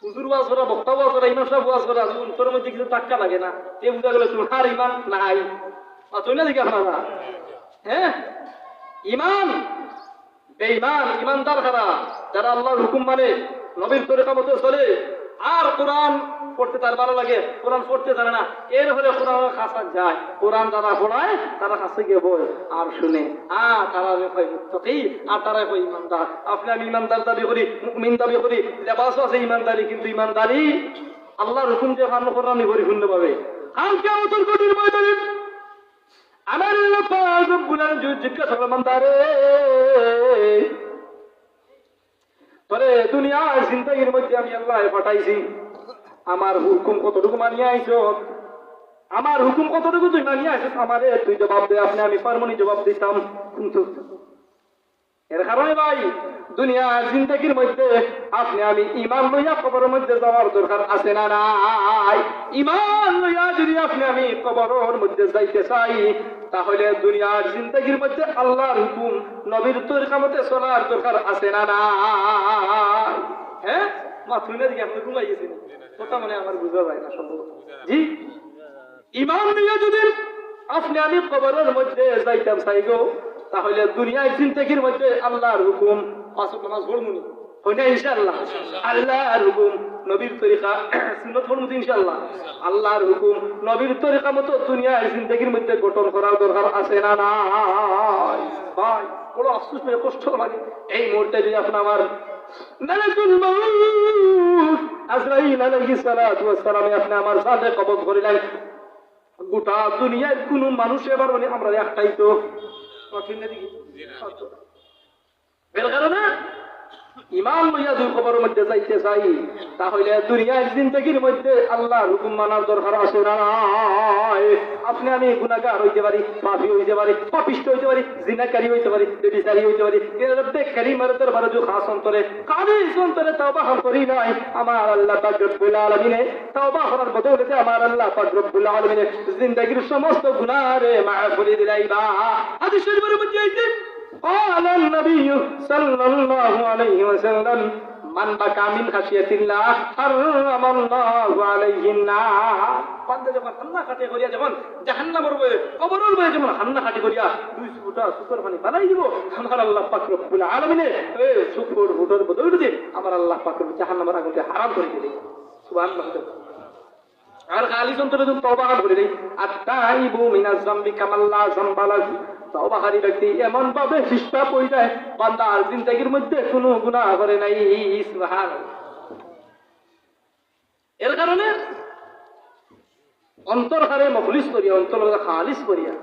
হুজুর ওয়াজ করা, বক্তা ওয়াজ করা, ইমাম সাহেব ওয়াজ করা, অন্তরের মধ্যে কিছু ধাক্কা লাগে না, এ বোঝা গেল তোমার ইমান নাই। চলে না দিকে আপনারা, হ্যাঁ ইমান বেঈমান ইমানদার কারা? যারা আল্লাহর হুকুম মানে, নবীর তরিকা মতো চলে, আর কোরআন পড়তে তার ভালো লাগে, কোরআন পড়তে জানে না, এর হলে কোরআনের কাছে যায়, কোরআন যারা পড়ায় তারা কাছে গিয়ে বই আর শুনে, তারা কয় মুত্তাকি, আর তারা কয় ইমানদার। আপনি আমি ইমানদার দাবি করি, মুমিন দাবি করি, লেবাস আছে ইমানদারি, কিন্তু ইমানদারি আল্লাহর হুকুম যে পালন করানি করি শূন্য পাবে। কাল কিয়ামতের কঠিন ময়দানে আমার পাক রব্বুল আলামিন জিজ্ঞাসা করবেন, বান্দারে তোরে দুনিয়ার জিন্দেগির মধ্যে আমি আল্লাহ পাঠাইছি, আমার হুকুম কতটুকু মানিয়ে আইছো, আমার হুকুম কতটুকু তুই মানিয়ে আইছো, আমারে তুই জবাব দে। আপনি আমি পারমনি জবাব দিতাম, কিন্তু এর কারণে ভাই দুনিয়ার জিন্দেগির মধ্যে আপনি আমি ইমান লইয়া কবরের মধ্যে যাওয়ার দরকার আছে না নাই? ইমান লইয়া যদি আপনি আমি কবরের মধ্যে যাইতে চাই, তাহলে দুনিয়ার জিন্দেগির মধ্যে আল্লাহর হুকুম নবীর তরিকা মতে চলার দরকার আছে না নাই? হ্যাঁ মাথুই না দিকে আপনি ঘুমাই গেছেন কথা মানে আমার বুঝা যায় না সম্ভবত। জি ইমান নিয়ে যদি আপনি আমি কবরের মধ্যে যাইতাম চাই গো, তাহলে দুনিয়ার জিন্দেগির মধ্যে আল্লাহর হুকুম পাঁচ ওয়াক্ত নামাজ পড়মুনি, হয় না ইনশাআল্লাহ? আল্লাহর হুকুম নবীর তরিকা সুন্নাত হল ইনশাআল্লাহ। আল্লাহর হুকুম নবীর তরিকা মতো দুনিয়ার জিন্দেগির মধ্যে গঠন করার দরকার আছে না নাই? ভাই বড় আফসোস হয়ে কষ্ট লাগে এই মুহূর্তে যদি আপনি আমার মালাকুল মউত আজরাইল আলাইহিস সালাতু ওয়াস সালাম আপনি আমার সাথে কবজ করিলেন, গোটা দুনিয়ার কোন মানুষ এবার আমরা একটাই তো কঠিন না দেখি এর কারণে ইমান লইয়া দুই কবরের মধ্যে যাইতে চাই, তাহলে দুনিয়ার জিন্দেগির মধ্যে আল্লাহর হুকুম মানার দরকার আছে না নাই? আপনি আমি গুনাহগার হইতে পারি, পাপী হইতে পারি, পাপিষ্ঠ হইতে পারি, জিনাকারী হইতে পারি, ব্যভিচারী হইতে পারি, রব্বে কারীমের দরবারে যে খাস অন্তরে কালিস অন্তরে তওবা করি নাই, আমার আল্লাহ পাক রব্বুল আলামিন তওবা করার বদৌলতে আমার আল্লাহ পাক রব্বুল আলামিন জিন্দেগির সমস্ত গুনাহরে মাফ করে দিলাইবা। হাদিস শরীফের মধ্যে আছে قال النبي صلى الله عليه وسلم من بكى من خشية الله حرم الله عليه النار। বান্দা যখন হান্না কাটে করিয়া যখন জাহান্নামের বয়ে কবরের বয়ে যখন হান্না কাটে করিয়া দুই ফুটা সুকর পানি বানাই দিব, আমার আল্লাহ পাক রব্বুল আলামিন এই সুকর ফুটার বদৌলতে আমার আল্লাহ পাক জাহান্নামের আগুনকে হারাম করে দিলেন। সুবহানাল্লাহ। আর খালি অন্তরে যখন তওবা করে দেই আত্তাইবু মিনাজ যামবি কামাল্লা যামবালাহু, তওবাকারী ব্যক্তি এমন ভাবে হিসাব হয়ে যায় বান্দার জিন্দেগির মধ্যে কোনো গুনাহ করে নাই। সুবহানাল্লাহ। এর কারণে অন্তর হারে মখলিস করিয়া অন্তর খালিস করিয়া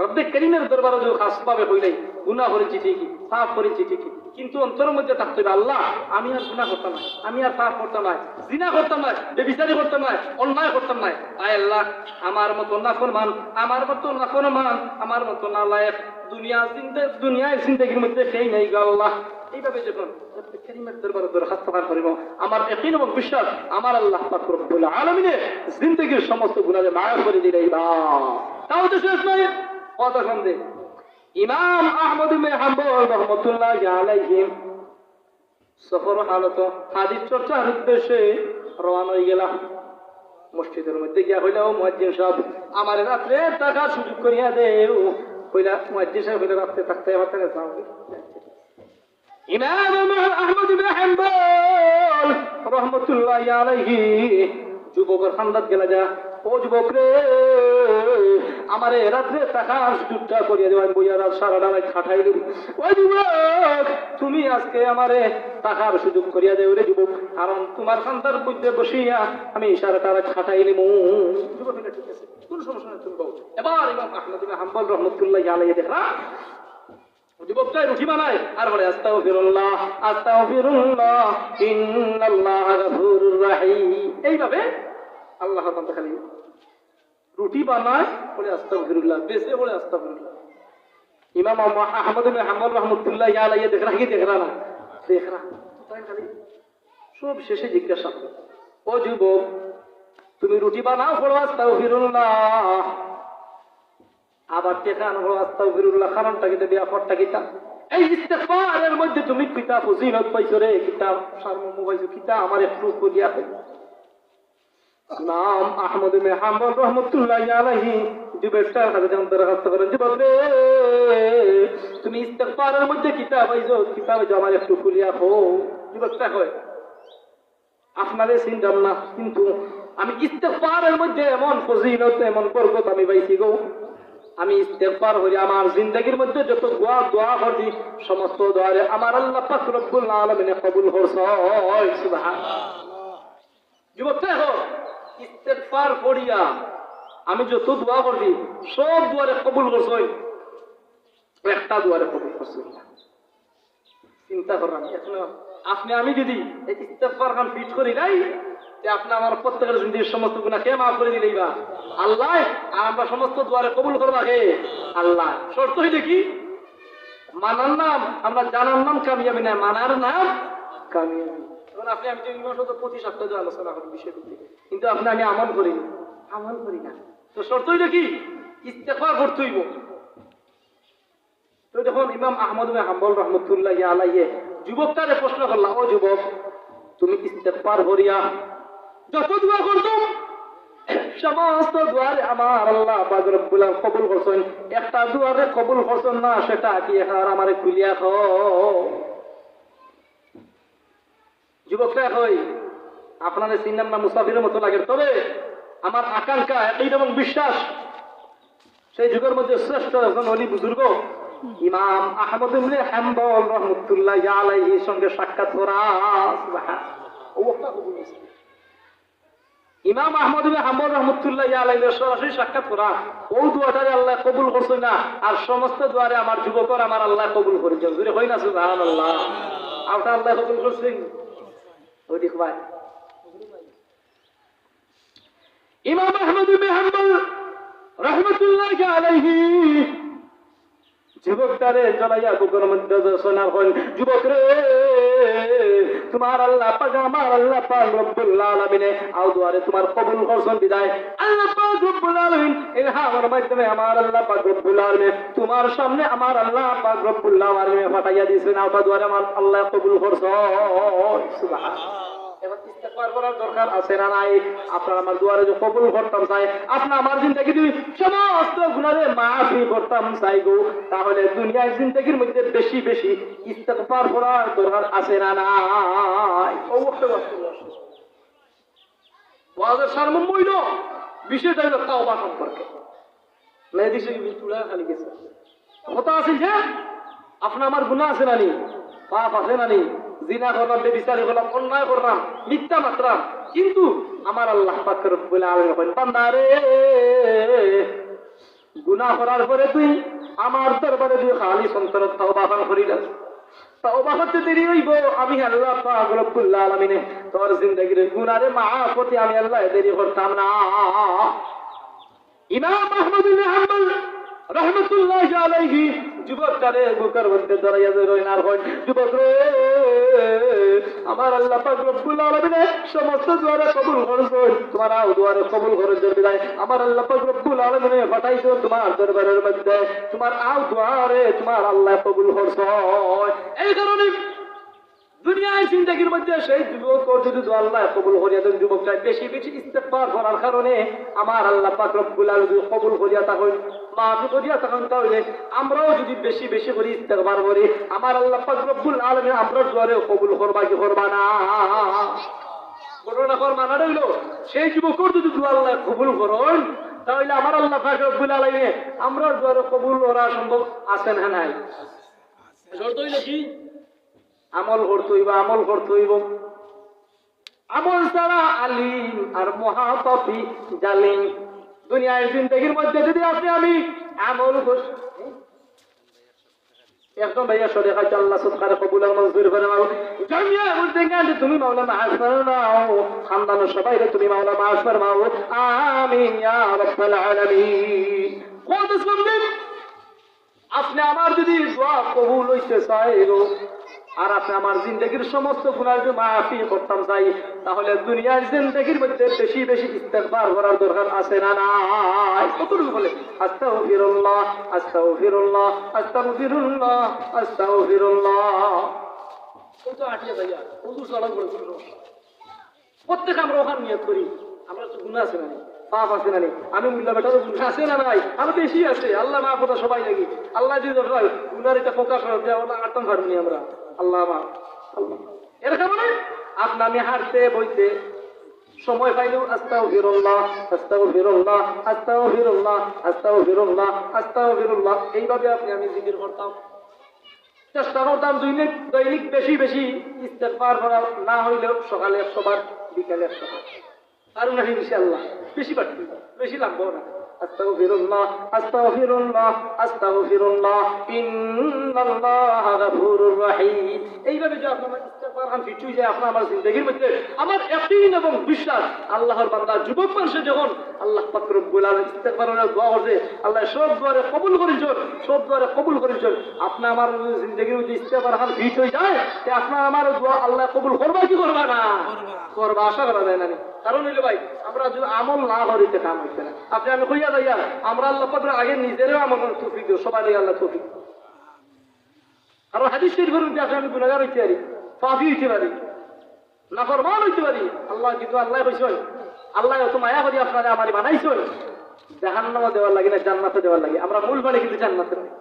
রব্বে কারীমের দরবারে যে খাস ভাবে হইলাই গুনাহ করেছি ঠিকই, পাপ করেছি ঠিকই, কিন্তু অন্তরের মধ্যে থাকতে হবে আল্লাহ আমি আর গুনাহ করতাম না, আমি আর পাপ করতাম না, জিনা করতাম না, ব্যভিচারী করতাম না, অন্যায় করতাম না। আয় আল্লাহ আমার মতো নাফরমান, আমার মতো নাফরমান, আমার মতো নালায়েক দুনিয়ায় জিন্দেগির মধ্যে সেই নাই গো আল্লাহ। এইভাবে যখন রব্বে কারীমের দরবারে দরখাস্ত করিব আমার ইয়াকিন এবং বিশ্বাস আমার আল্লাহ পাক রব্বুল আলামিন জিন্দেগির সমস্ত গুনাহে মাফ করে দিলাইবা। তাও তো শেষ নয়, কথা শুনবে ইমাম আহমদ ইবনে হাম্বল রাহমাতুল্লাহি আলাইহি সফর হালত হাদিস চর্চার উদ্দেশ্যে রওনা হয়ে গেলাম। মসজিদের মধ্যে গিয়া হইলাও মুয়াজ্জিন সাহেব আমার রাত্রে থাকার সুযোগ করিয়া দেও, কইলা মুয়াজ্জিন সাহেব কইলা রাত্রে থাকতে আমার টাকা চাও। ইমাম আহমদ ইবনে হাম্বল রাহমাতুল্লাহি আলাইহি যুবকের খান্দাত গেলা যা, ও যুবক রে আমারে রাত্রে টাকার সুযোগটা করিয়া দেবেন, বইয়া রাত সারাটা রাত খাটাইল। ও যুবক তুমি আজকে আমারে টাকার সুযোগ করিয়া দেও রে যুবক, কারণ তোমার খান্দার মধ্যে বসিয়া আমি সারাটা রাত খাটাইলিম। যুবক ঠিক আছে, কোন সমস্যা নেই, তুমি বল। এবার ইমাম আহমদ ইবনে হাম্বল রাহমাতুল্লাহি আলাইহি দেখরা যুবকটাই রুটি বানায় আর বলে আস্তাগফিরুল্লাহ আস্তাগফিরুল্লাহ ইন্নাল্লাহা গফুরুর রাহিম। এইভাবে আল্লাহ তাআলা খালি রুটি বানায় বলে আস্তাগফিরুল্লাহ, বেশে বলে আস্তাগফিরুল্লাহ। ইমাম আহমদ ইবনে হাম্বল রাহমাতুল্লাহি আলাইহি দেখরা কি দেখরা না দেখরা তাই খালি সব শেষে জিজ্ঞাসা, ও যুবক তুমি রুটি বানাও বলো আস্তাগফিরুল্লাহ, আবার টেকা আনবো আস্তাগফিরুল্লাহ, কারণটা কি দেবে আপরটা কিতা? এই ইস্তিগফারের মধ্যে তুমি কিতা ফজিলত পাইছো রে, কিতা সারমর্ম পাইছো, কিতা আমার একটু করিয়া কই। ইমাম আহমদ ইবনে হাম্বল রাহমাতুল্লাহি আলাইহি যুবকটার কাছে যখন দরখাস্ত করেন, যুবক রে তুমি ইস্তিগফারের মধ্যে কিতা পাইছো, কিতা পাইছো আমার একটু করিয়া কও। যুবকটা কয় আপনারে চিনতাম না, কিন্তু আমি ইস্তিগফারের মধ্যে এমন ফজিলত এমন বরকত আমি পাইছি গো, আমি ইস্তেগফার করি আমার জিন্দেগির মধ্যে যত দোয়া করছি সমস্ত দোয়ারে আমার আল্লাহ পাক রব্বুল আলামিন কবুল করছে। সুবহানাল্লাহ। যুবক দেখো ইস্তেগফার করিয়া আমি যত দোয়া করছি সব দোয়ারে কবুল করছে, একটা দোয়ারে কবুল করছে। চিন্তা করেন এখন আপনি আমি যদি এই ইস্তেগফার খান ফিট করি নাই, আপনি আমার প্রত্যেকের জিন্দেগির সমস্ত গুনাহ কে মাফ করে দিলেইবা আল্লাহ, আর আমরা সমস্ত দুয়ারে কবুল করবা কে আল্লাহ। শর্ত হইলে কি মানার নাম আমরা জানার নাম কামিয়াবি না, মানার নাম কামিয়াবি। এখন আপনি আমি প্রতি সপ্তাহে আলোচনা করি বিষয়, কিন্তু আপনি আমি আমল করি না, তো শর্ত হইলে কি ইস্তেগফার করতে হইব। তো যখন ইমাম আহমদ ইবনে হাম্বল রাহমাতুল্লাহি আলাইহি যুবকটারে প্রশ্ন করলা, ও যুবক তুমি ইস্তেগফার করিয়া যত দোয়া করতো সমস্ত দোয়ারে আমার আল্লাহ পাক রব্বুল আলামিন কবুল করছেন, একটা দোয়ারে কবুল করছেন না, সেটা কি এখন আমারে খুলিয়া কও। যুবকরা হই আপনাদের চিন্তাম না মুসাফিরের মতো লাগে, তবে আমার আকাঙ্ক্ষা একই এবং বিশ্বাস সেই যুগের মধ্যে শ্রেষ্ঠ একজন অলি বুজুর্গ ইমাম আহমদ ইবনে হাম্বল রাহমাতুল্লাহি আলাইহির সঙ্গে সাক্ষাৎ করা। ইমাম আহমদ ইবনে হাম্বল রাহমাতুল্লাহি আলাইহির সরাসরি সাক্ষাৎ করা, ও দুয়াটারে আল্লাহ কবুল করছে না, আর সমস্ত দুয়ারে আমার যুবকর আমার আল্লাহ কবুল করেছেন। জুড়ে হয় না সুবহানাল্লাহ? আওটা আল্লাহ কবুল করছেন। ওই দেখ ভাই, ইমাম আহমদ ইবনে হাম্বল রাহমাতুল্লাহি আলাইহি যুবকটারে জ্বলাইয়া বুকের মধ্যে শোনা হন, যুবক রে তোমার আল্লাহ পাক আমার আল্লাহ পাক রব্বুল আলামিন আও দুয়ারে তোমার কবুল করছেন বিদায় আল্লাহ পাক রব্বুল আলামিন ইলহামের মাধ্যমে আমার আল্লাহ পাক রব্বুল আলামিন তোমার সামনে আমার আল্লাহ পাক রব্বুল আলামিন ফাটাইয়া দিয়েছেন, আও দুয়ারে আমার আল্লাহ কবুল করছেন। সুবহানাল্লাহ। এবার ইস্তেগফার করার দরকার আছে না নাই? আপনার আমার দুয়ারে যে কবুল করতাম চাই, আপনি আমার জিন্দেগি যদি সমস্ত গুনাহে মাফি করতাম চাই গো, তাহলে দুনিয়ার জিন্দেগির মধ্যে বেশি বেশি ইস্তেগফার করার দরকার আছে না নাই? অবশ্যই আছে। ওয়াজের সারমর্ম হইল বিষয়টা হইল তাওবা সম্পর্কে। না দিছে কি তুলা খালি গেছে কথা আছে যে আপনি আমার গুনাহ আছে না নি, পাপ আছে না নি, জিনা করলাম, বেবিচারি করলাম, অন্যায় করলাম, মিথ্যা মাত্রাম, কিন্তু আমার আল্লাহ পাক রব্বুল আলামিন কইন বান্দা রে গুনাহ করার পরে তুই আমার দরবারে তুই খালি সন্তর তওবা করিলা, তওবা করতে দেরি হইব, আমি আল্লাহ পাক রব্বুল আলামিন তোর জিন্দেগির গুনাহে মাফ করতে আমি আল্লাহ দেরি করতাম না। ইমাম আহমদ ইবনে হাম্বল রাহমাতুল্লাহি আলাইহি যুবকটারে বুকের মধ্যে ধরাইয়া রইনার হয়, যুবক রে আমার আল্লাহ পাক রব্বুল আলামিন সমস্ত দুয়ারে কবুল করেছেন, তোমার আও দুয়ারে কবুল করেছেন বিদায় আমার আল্লাহ পাক রব্বুল আলামিন পাঠাইছো তোমার দরবারের মধ্যে, তোমার আও দুয়ারে তোমার আল্লাহ কবুল করছে। এই কারণে দুনিয়ার জিন্দেগির মধ্যে সেই যুবক যদি আল্লাহ কবুল করিয়া দেন, যুবকটা বেশি বেশি ইস্তেগফার করার কারণে আমার আল্লাহ পাক রব্বুল আলামিন কবুল করিয়া থাকেন, মাফ করিয়া থাকেন, তাহলে আমরাও যদি বেশি বেশি করে ইস্তেগফার করি আমার আল্লাহ পাক রব্বুল আলামিন আমরার দুয়ারে কবুল করবা কি করবা না? ঘটনা কর মানা রইল সেই যুবকর যদি আল্লাহ কবুল করেন, তাহলে আমার আল্লাহ পাক রব্বুল আলামিন আমরার দুয়ারে কবুল করা সম্ভব আছে না নাই? শর্ত হইল কি? আমল করতে হইব, আমল করতে হইব। আমল ছাড়া আলিম আর মহাপাপী জালিম। দুনিয়ার জিন্দেগির মধ্যে যদি আপনি আমি আমল একদম ভাইয়া সরে খাইতে আল্লাহ সৎকারে কবুল আর মঞ্জুর করে নাও। জামিয়া বলতে গেলে তুমি মাওলা মাফ ফরমাও, খানদানের সবাইকে তুমি মাওলা মাফ ফরমাও, আমিন ইয়া রাব্বাল আলামিন। কত শুনবেন আপনি আমার যদি দোয়া কবুল হইতে চাই গো, আর আপনি আমার জিন্দেগির সমস্ত গুনাহ মাফি করতাম চাই, তাহলে দুনিয়ার জিন্দেগির মধ্যে বেশি বেশি ইস্তেগফার করার দরকার আছে না নাই? কতটুকু বলে আস্তাগফিরুল্লাহ আস্তাগফিরুল্লাহ আস্তাগফিরুল্লাহ আস্তাগফিরুল্লাহ। কত আটিয়া ভাইয়া হুজুর সালাম করে প্রত্যেক আমরা ওখানে নিয়ত করি, আমরা তো গুনাহ আছে না, পাপ আছে না, আমি মুল্লা বেটার গুনাহ আছে না নাই? আরো বেশি আছে। আল্লাহ মাফ করে সবাই নাকি আল্লাহ যদি গুনার এটা প্রকাশ হয় আটম পারিনি আমরা, আল্লাহ মাফ। এর কারণে আপনি আমি হাঁটতে বইতে সময় পাইলেও আস্তাগফিরুল্লাহ আস্তাগফিরুল্লাহ আস্তাগফিরুল্লাহ আস্তাগফিরুল্লাহ আস্তাগফিরুল্লাহ এইভাবে আপনি আমি জিকির করতাম, চেষ্টা করতাম দৈনিক বেশি বেশি ইস্তেগফার করা, না হইলেও সকালে 100 বার বিকালে 100 বার, আর না ইনশাআল্লাহ বেশি বাড়বে, বেশি লাগবে না। আস্তাগফিরুল্লাহ আস্তাগফিরুল্লাহ আস্তাগফিরুল্লাহ ইন্নাল্লাহা গফুরুর রহিম। এইভাবে যে আপনার ইস্তেগফার খান ফিটু যায় আপনার আমার জিন্দেগির মধ্যে, আমার ইয়াকিন এবং বিশ্বাস আল্লাহর বান্দা যুবক মানুষ যখন আল্লাহ পাক রব্বুল আলামিন ইস্তেগফারের দোয়া করছে, আল্লাহ সব দুয়ারে কবুল করেছেন, সব দুয়ারে কবুল করেছেন। আপনি আমার জিন্দেগির মধ্যে ইস্তেগফার খান ফিট হয়ে যায়, তে আপনার আমার দোয়া আল্লাহ কবুল করবা কি করবা না? করবা, আশা করা যায় না। কারণ হইলে ভাই আমরা যদি আমল না করিতে কাম হইতে না। আপনি আমি কইয়া যাইয়া আমরা আল্লাহ পাক আগে নিজেরও আমল তৌফিক দিও, সবাই আল্লাহ তৌফিক। কারণ হাদিস শরীফের মধ্যে আছে আমি গুনাহগার হইতে পারি, পাপী হইতে পারি, নাফরমান হইতে পারি, আল্লাহ কিন্তু আল্লাহ কইছেন আল্লাহ এত মায়া করি আপনারা আমারে বানাইছেন জাহান্নামে দেওয়ার লাগে না জান্নাতে দেওয়ার লাগে। আমরা মূল মানে কিন্তু জান্নাতে নয়।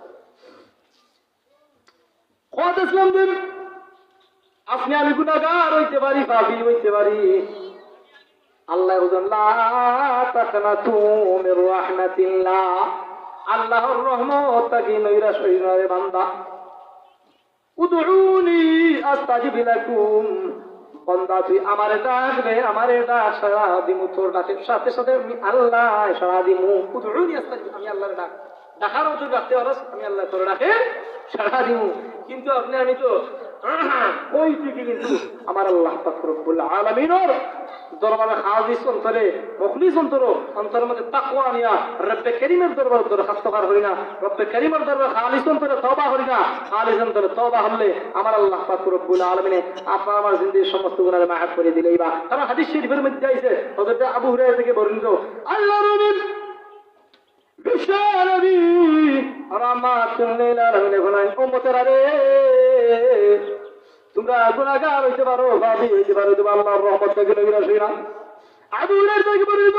খোদ ইসলাম দিন আপনি আমি গুনাহগার হইতে পারি, পাপী হইতে পারি। আল্লাহ বলেন লা তাকনাতু মির রাহমাতিল্লাহ, আল্লাহর রহমত থেকে নৈরাশ হইও না রে বান্দা। উদউনি আস্তাজিব লাকুম, বান্দা তুই আমারে ডাকবে, আমারে ডাক সাড়া দিমু, তোর ডাকের সাথে সাথে আমি আল্লাহ সাড়া দিমু। উদউনি আস্তাজিব, আমি আল্লাহর ডাক ডাকারও তুই ডাকতে পারস, আমি আল্লাহ তোর ডাকে সাড়া দিমু। কিন্তু আপনি আমি তো ওই ঠিকই, কিন্তু আমার আল্লাহ পাক রব্বুল আলামিনের দরবারে হাজির অন্তরে মুখলিস অন্তরের মধ্যে তাকওয়া নিয়া রব্বে করিমের দরবারে দরখাস্ত করা হই না, রব্বে করিমের দরবারে খালিস অন্তরে তওবা করি না। খালিস অন্তরে তওবা হলে আমার আল্লাহ পাক রব্বুল আলামিন আপনার আমার জিন্দেগীর সমস্ত গুনাহ মাফ করে দিলেই বা। কারণ হাদিস শরীফের মধ্যে আছে, হযরত আবু হুরায়রা থেকে বর্ণিত, আল্লাহর নবী বিশ্ব নবী রাহমাতুল লিল আলামিন বলেন, উম্মতেরা রে, তোমরা গুনাহগার হইতে পারো, পাপী হইতে পারো, তোমরা আল্লাহর রহমত থেকে নৈরাশ হই না। আবু হুরায়রা থেকে বর্ণিত,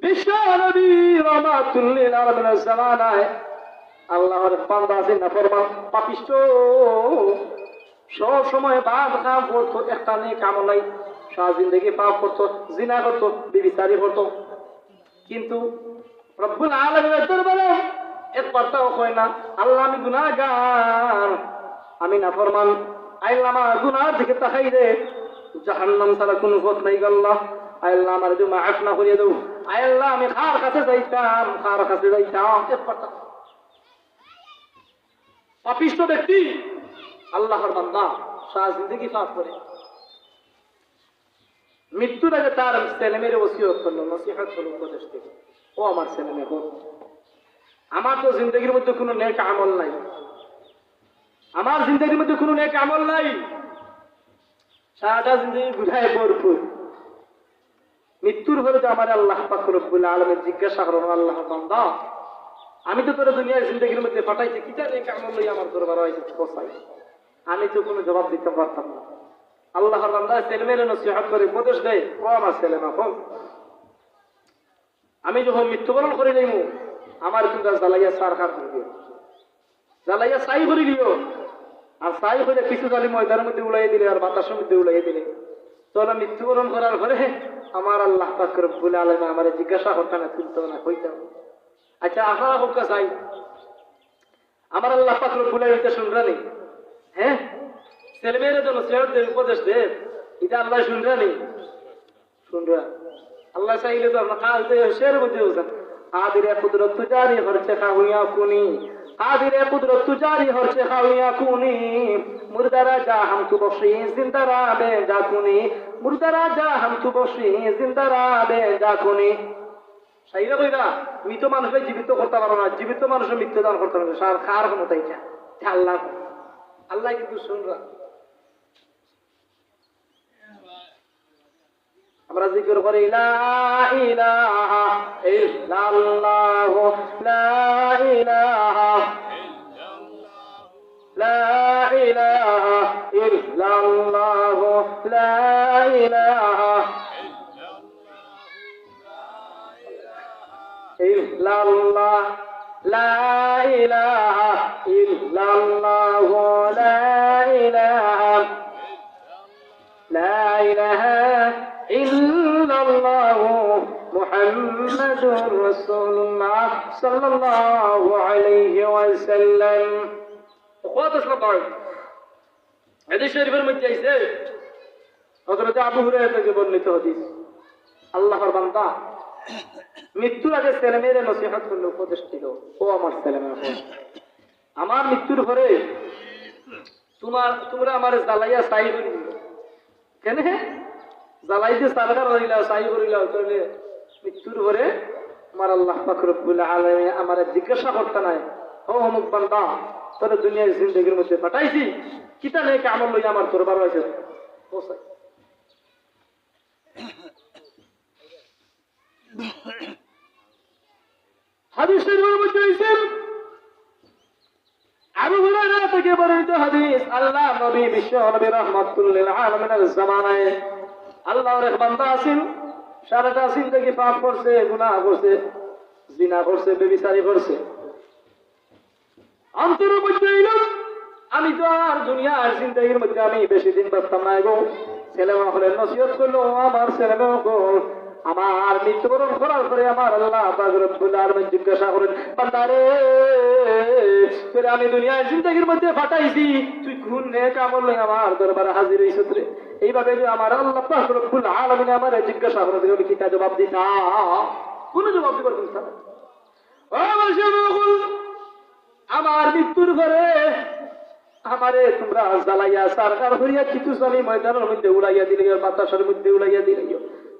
বিশ্ব নবী রাহমাতুল লিল আলামিনের জামানায় আল্লাহর বান্দা আছে নাফরমান, পাপিষ্ঠ, সব সময় বাদ কাম করতো, একটা নেক আমল নাই, সারা জিন্দেগি পাপ করতো, জিনা করতো, ব্যভিচারী করতো। কিন্তু রব্বুল আলামিনের দরবারে একবারটাও কয় না আল্লাহ আমি গুনাহগার, আমি নাফরমান, আল্লাহ আমার গুনার দিকে তাকাই রে, জাহান্নাম ছাড়া কোনো পথ নাই আল্লাহ, আল্লাহ আমার যদি মাফ না করিয়ে দেও, আল্লাহ আমি কার কাছে যাইতাম, কার কাছে যাইতাম। একবারটা পাপিষ্ঠ ব্যক্তি আল্লাহর বান্দা সারা জিন্দেগি পাপ করে, মৃত্যুর আগে তার ছেলে মেয়ের ওসিয়ত করলো, নসিহত করলো, উপদেশ দিল, ও আমার ছেলে মেয়ে, আমার তো জিন্দগির মধ্যে কোনো নেক আমল নাই, আমার জিন্দগির মধ্যে কোনো নেক আমল নাই, সারাটা জিন্দগি গুনাহে ভরপুর। মৃত্যুর হলে তো আমার আল্লাহ পাক রব্বুল আলামিন জিজ্ঞাসা করো, আল্লাহর বান্দা আমি তো তোর দুনিয়ার জিন্দগির মধ্যে পাঠাইছি, কিটা নেক আমল লই আমার দরবারে আইছিস পৌঁছাই, আমি তো কোনো জবাব দিতে পারতাম না। আল্লাহর বান্দা ছেলে মেয়ের নসিহত করে উপদেশ দেয়, ও আমার ছেলে মা, আমি যখন মৃত্যুবরণ করে নেব, আমার কিন্তু জ্বালাইয়া সার খার করবে, জ্বালাইয়া ছাই করে দিও, আর ছাই করে কিছু জালি ময়দানের মধ্যে উড়াই দিলে আর বাতাসের মধ্যে উড়াই দিলে, তোরা মৃত্যুবরণ করার পরে আমার আল্লাহ পাক রব্বুল আলামিন আমার জিজ্ঞাসা করতে না, তুলতে না, কইতাম। আচ্ছা আপনারা হোক চাই আমার আল্লাহ পাক রব্বুল আলামিন শুনরা নেই, হ্যাঁ ছেলে মেয়ের জন্য উপদেশ দে, এটা আল্লাহ শুনরা নেই, শুনরা আল্লাহ চাইলে তো আপনার কাজে শের বুঝে বলছেন, আদিরে কুদরত তুজারি হরছে খাউয়া কুনি, আদিরে কুদরত তুজারি হরছে খাউয়া কুনি, মুর্দারা যা হাম তু বসি জিন্দারা বে যা কুনি, মুর্দারা যা হাম তু বসি জিন্দারা বে যা কুনি। সাইরা কইরা মৃত মানুষের জীবিত করতে পারো না, জীবিত মানুষের মৃত্যু দান করতে পারো না, সার খার ক্ষমতা এটা আল্লাহ, আল্লাহ কিন্তু শুনরা। আমরা জিকির করি লা ইলাহা ইল্লাল্লাহ, লা ইলাহা লা ইলাহা ইল্লাল্লাহ, লা ইলাহা ইল্লাল্লাহ, লা ইলাহা ইল্লাল্লাহ, লা ইলাহা লা ইলাহা ইল্লাল্লাহু মুহাম্মাদুর রাসূলুল্লাহ সাল্লাল্লাহু আলাইহি ওয়াসাল্লাম। কত শ্লোক হাদিস শরীফের মধ্যে আছে, হযরত আবু হুরায়রা থেকে বর্ণিত হাদিস, আল্লাহর বান্দা মৃত্যুর আগে ছেলে মেয়ের নসিহত করলো, উপদেশ দিল, ও আমার ছেলে মেয়ে, আমার মৃত্যুর পরে তোমরা আমার জ্বালাইয়া ছাই করে দিল, কেন জ্বালাইতে সারকার হইলা ছাই করিলা, তাহলে মৃত্যুর পরে আমার আল্লাহ পাক রব্বুল আলামিন আমার জিজ্ঞাসা করতে নাই, ও অমুক বান্দা তোর দুনিয়ার জিন্দগির মধ্যে পাঠাইছি, কিতা নেই আমল লই আমার দরবার হয়েছে পৌঁছাই। হাদিস শরীফের মধ্যে আছে, আবু হুরায়রা থেকে বর্ণিত হাদিস, আল্লাহ নবী বিশ্ব নবী রাহমাতুল লিল আলামিনের জামানায় আল্লাহর এক বান্দা আছেন, সারাটা জিন্দগি পাপ করছে, গুনাহ করছে, জিনা করছে, ব্যভিচারী করছে, অন্তরের মধ্যে এলো আমি তো আর দুনিয়ার জিন্দগির মধ্যে আমি বেশি দিন বাঁচতাম না গো। ছেলেমেয়ে হলেন নসিহত করলো, আমার ছেলেমেয়ে হল আমার মৃত্যুবরণ করার পরে আমার আল্লাহ পাক রব্বুল আলামিন জিজ্ঞাসা করেন, বান্দারে তোরে আমি দুনিয়ার জিন্দগির মধ্যে ফাটাইছি, তুই কোন নেক আমল লই আমার দরবারে হাজির হইছিস রে? এইভাবে যে আমার আল্লাহ পাক রব্বুল আলামিন আমার জিজ্ঞাসা করে দিলে কি তা জবাব দিতা? কোন জবাব দিবার কোন স্যার? আমার মৃত্যুর পরে আমারে তোমরা জ্বালাইয়া সরকার হইয়া কিছু সালি ময়দানের মধ্যে উড়াইয়া দিলে, বাতাসের মধ্যে উড়াইয়া দিলে,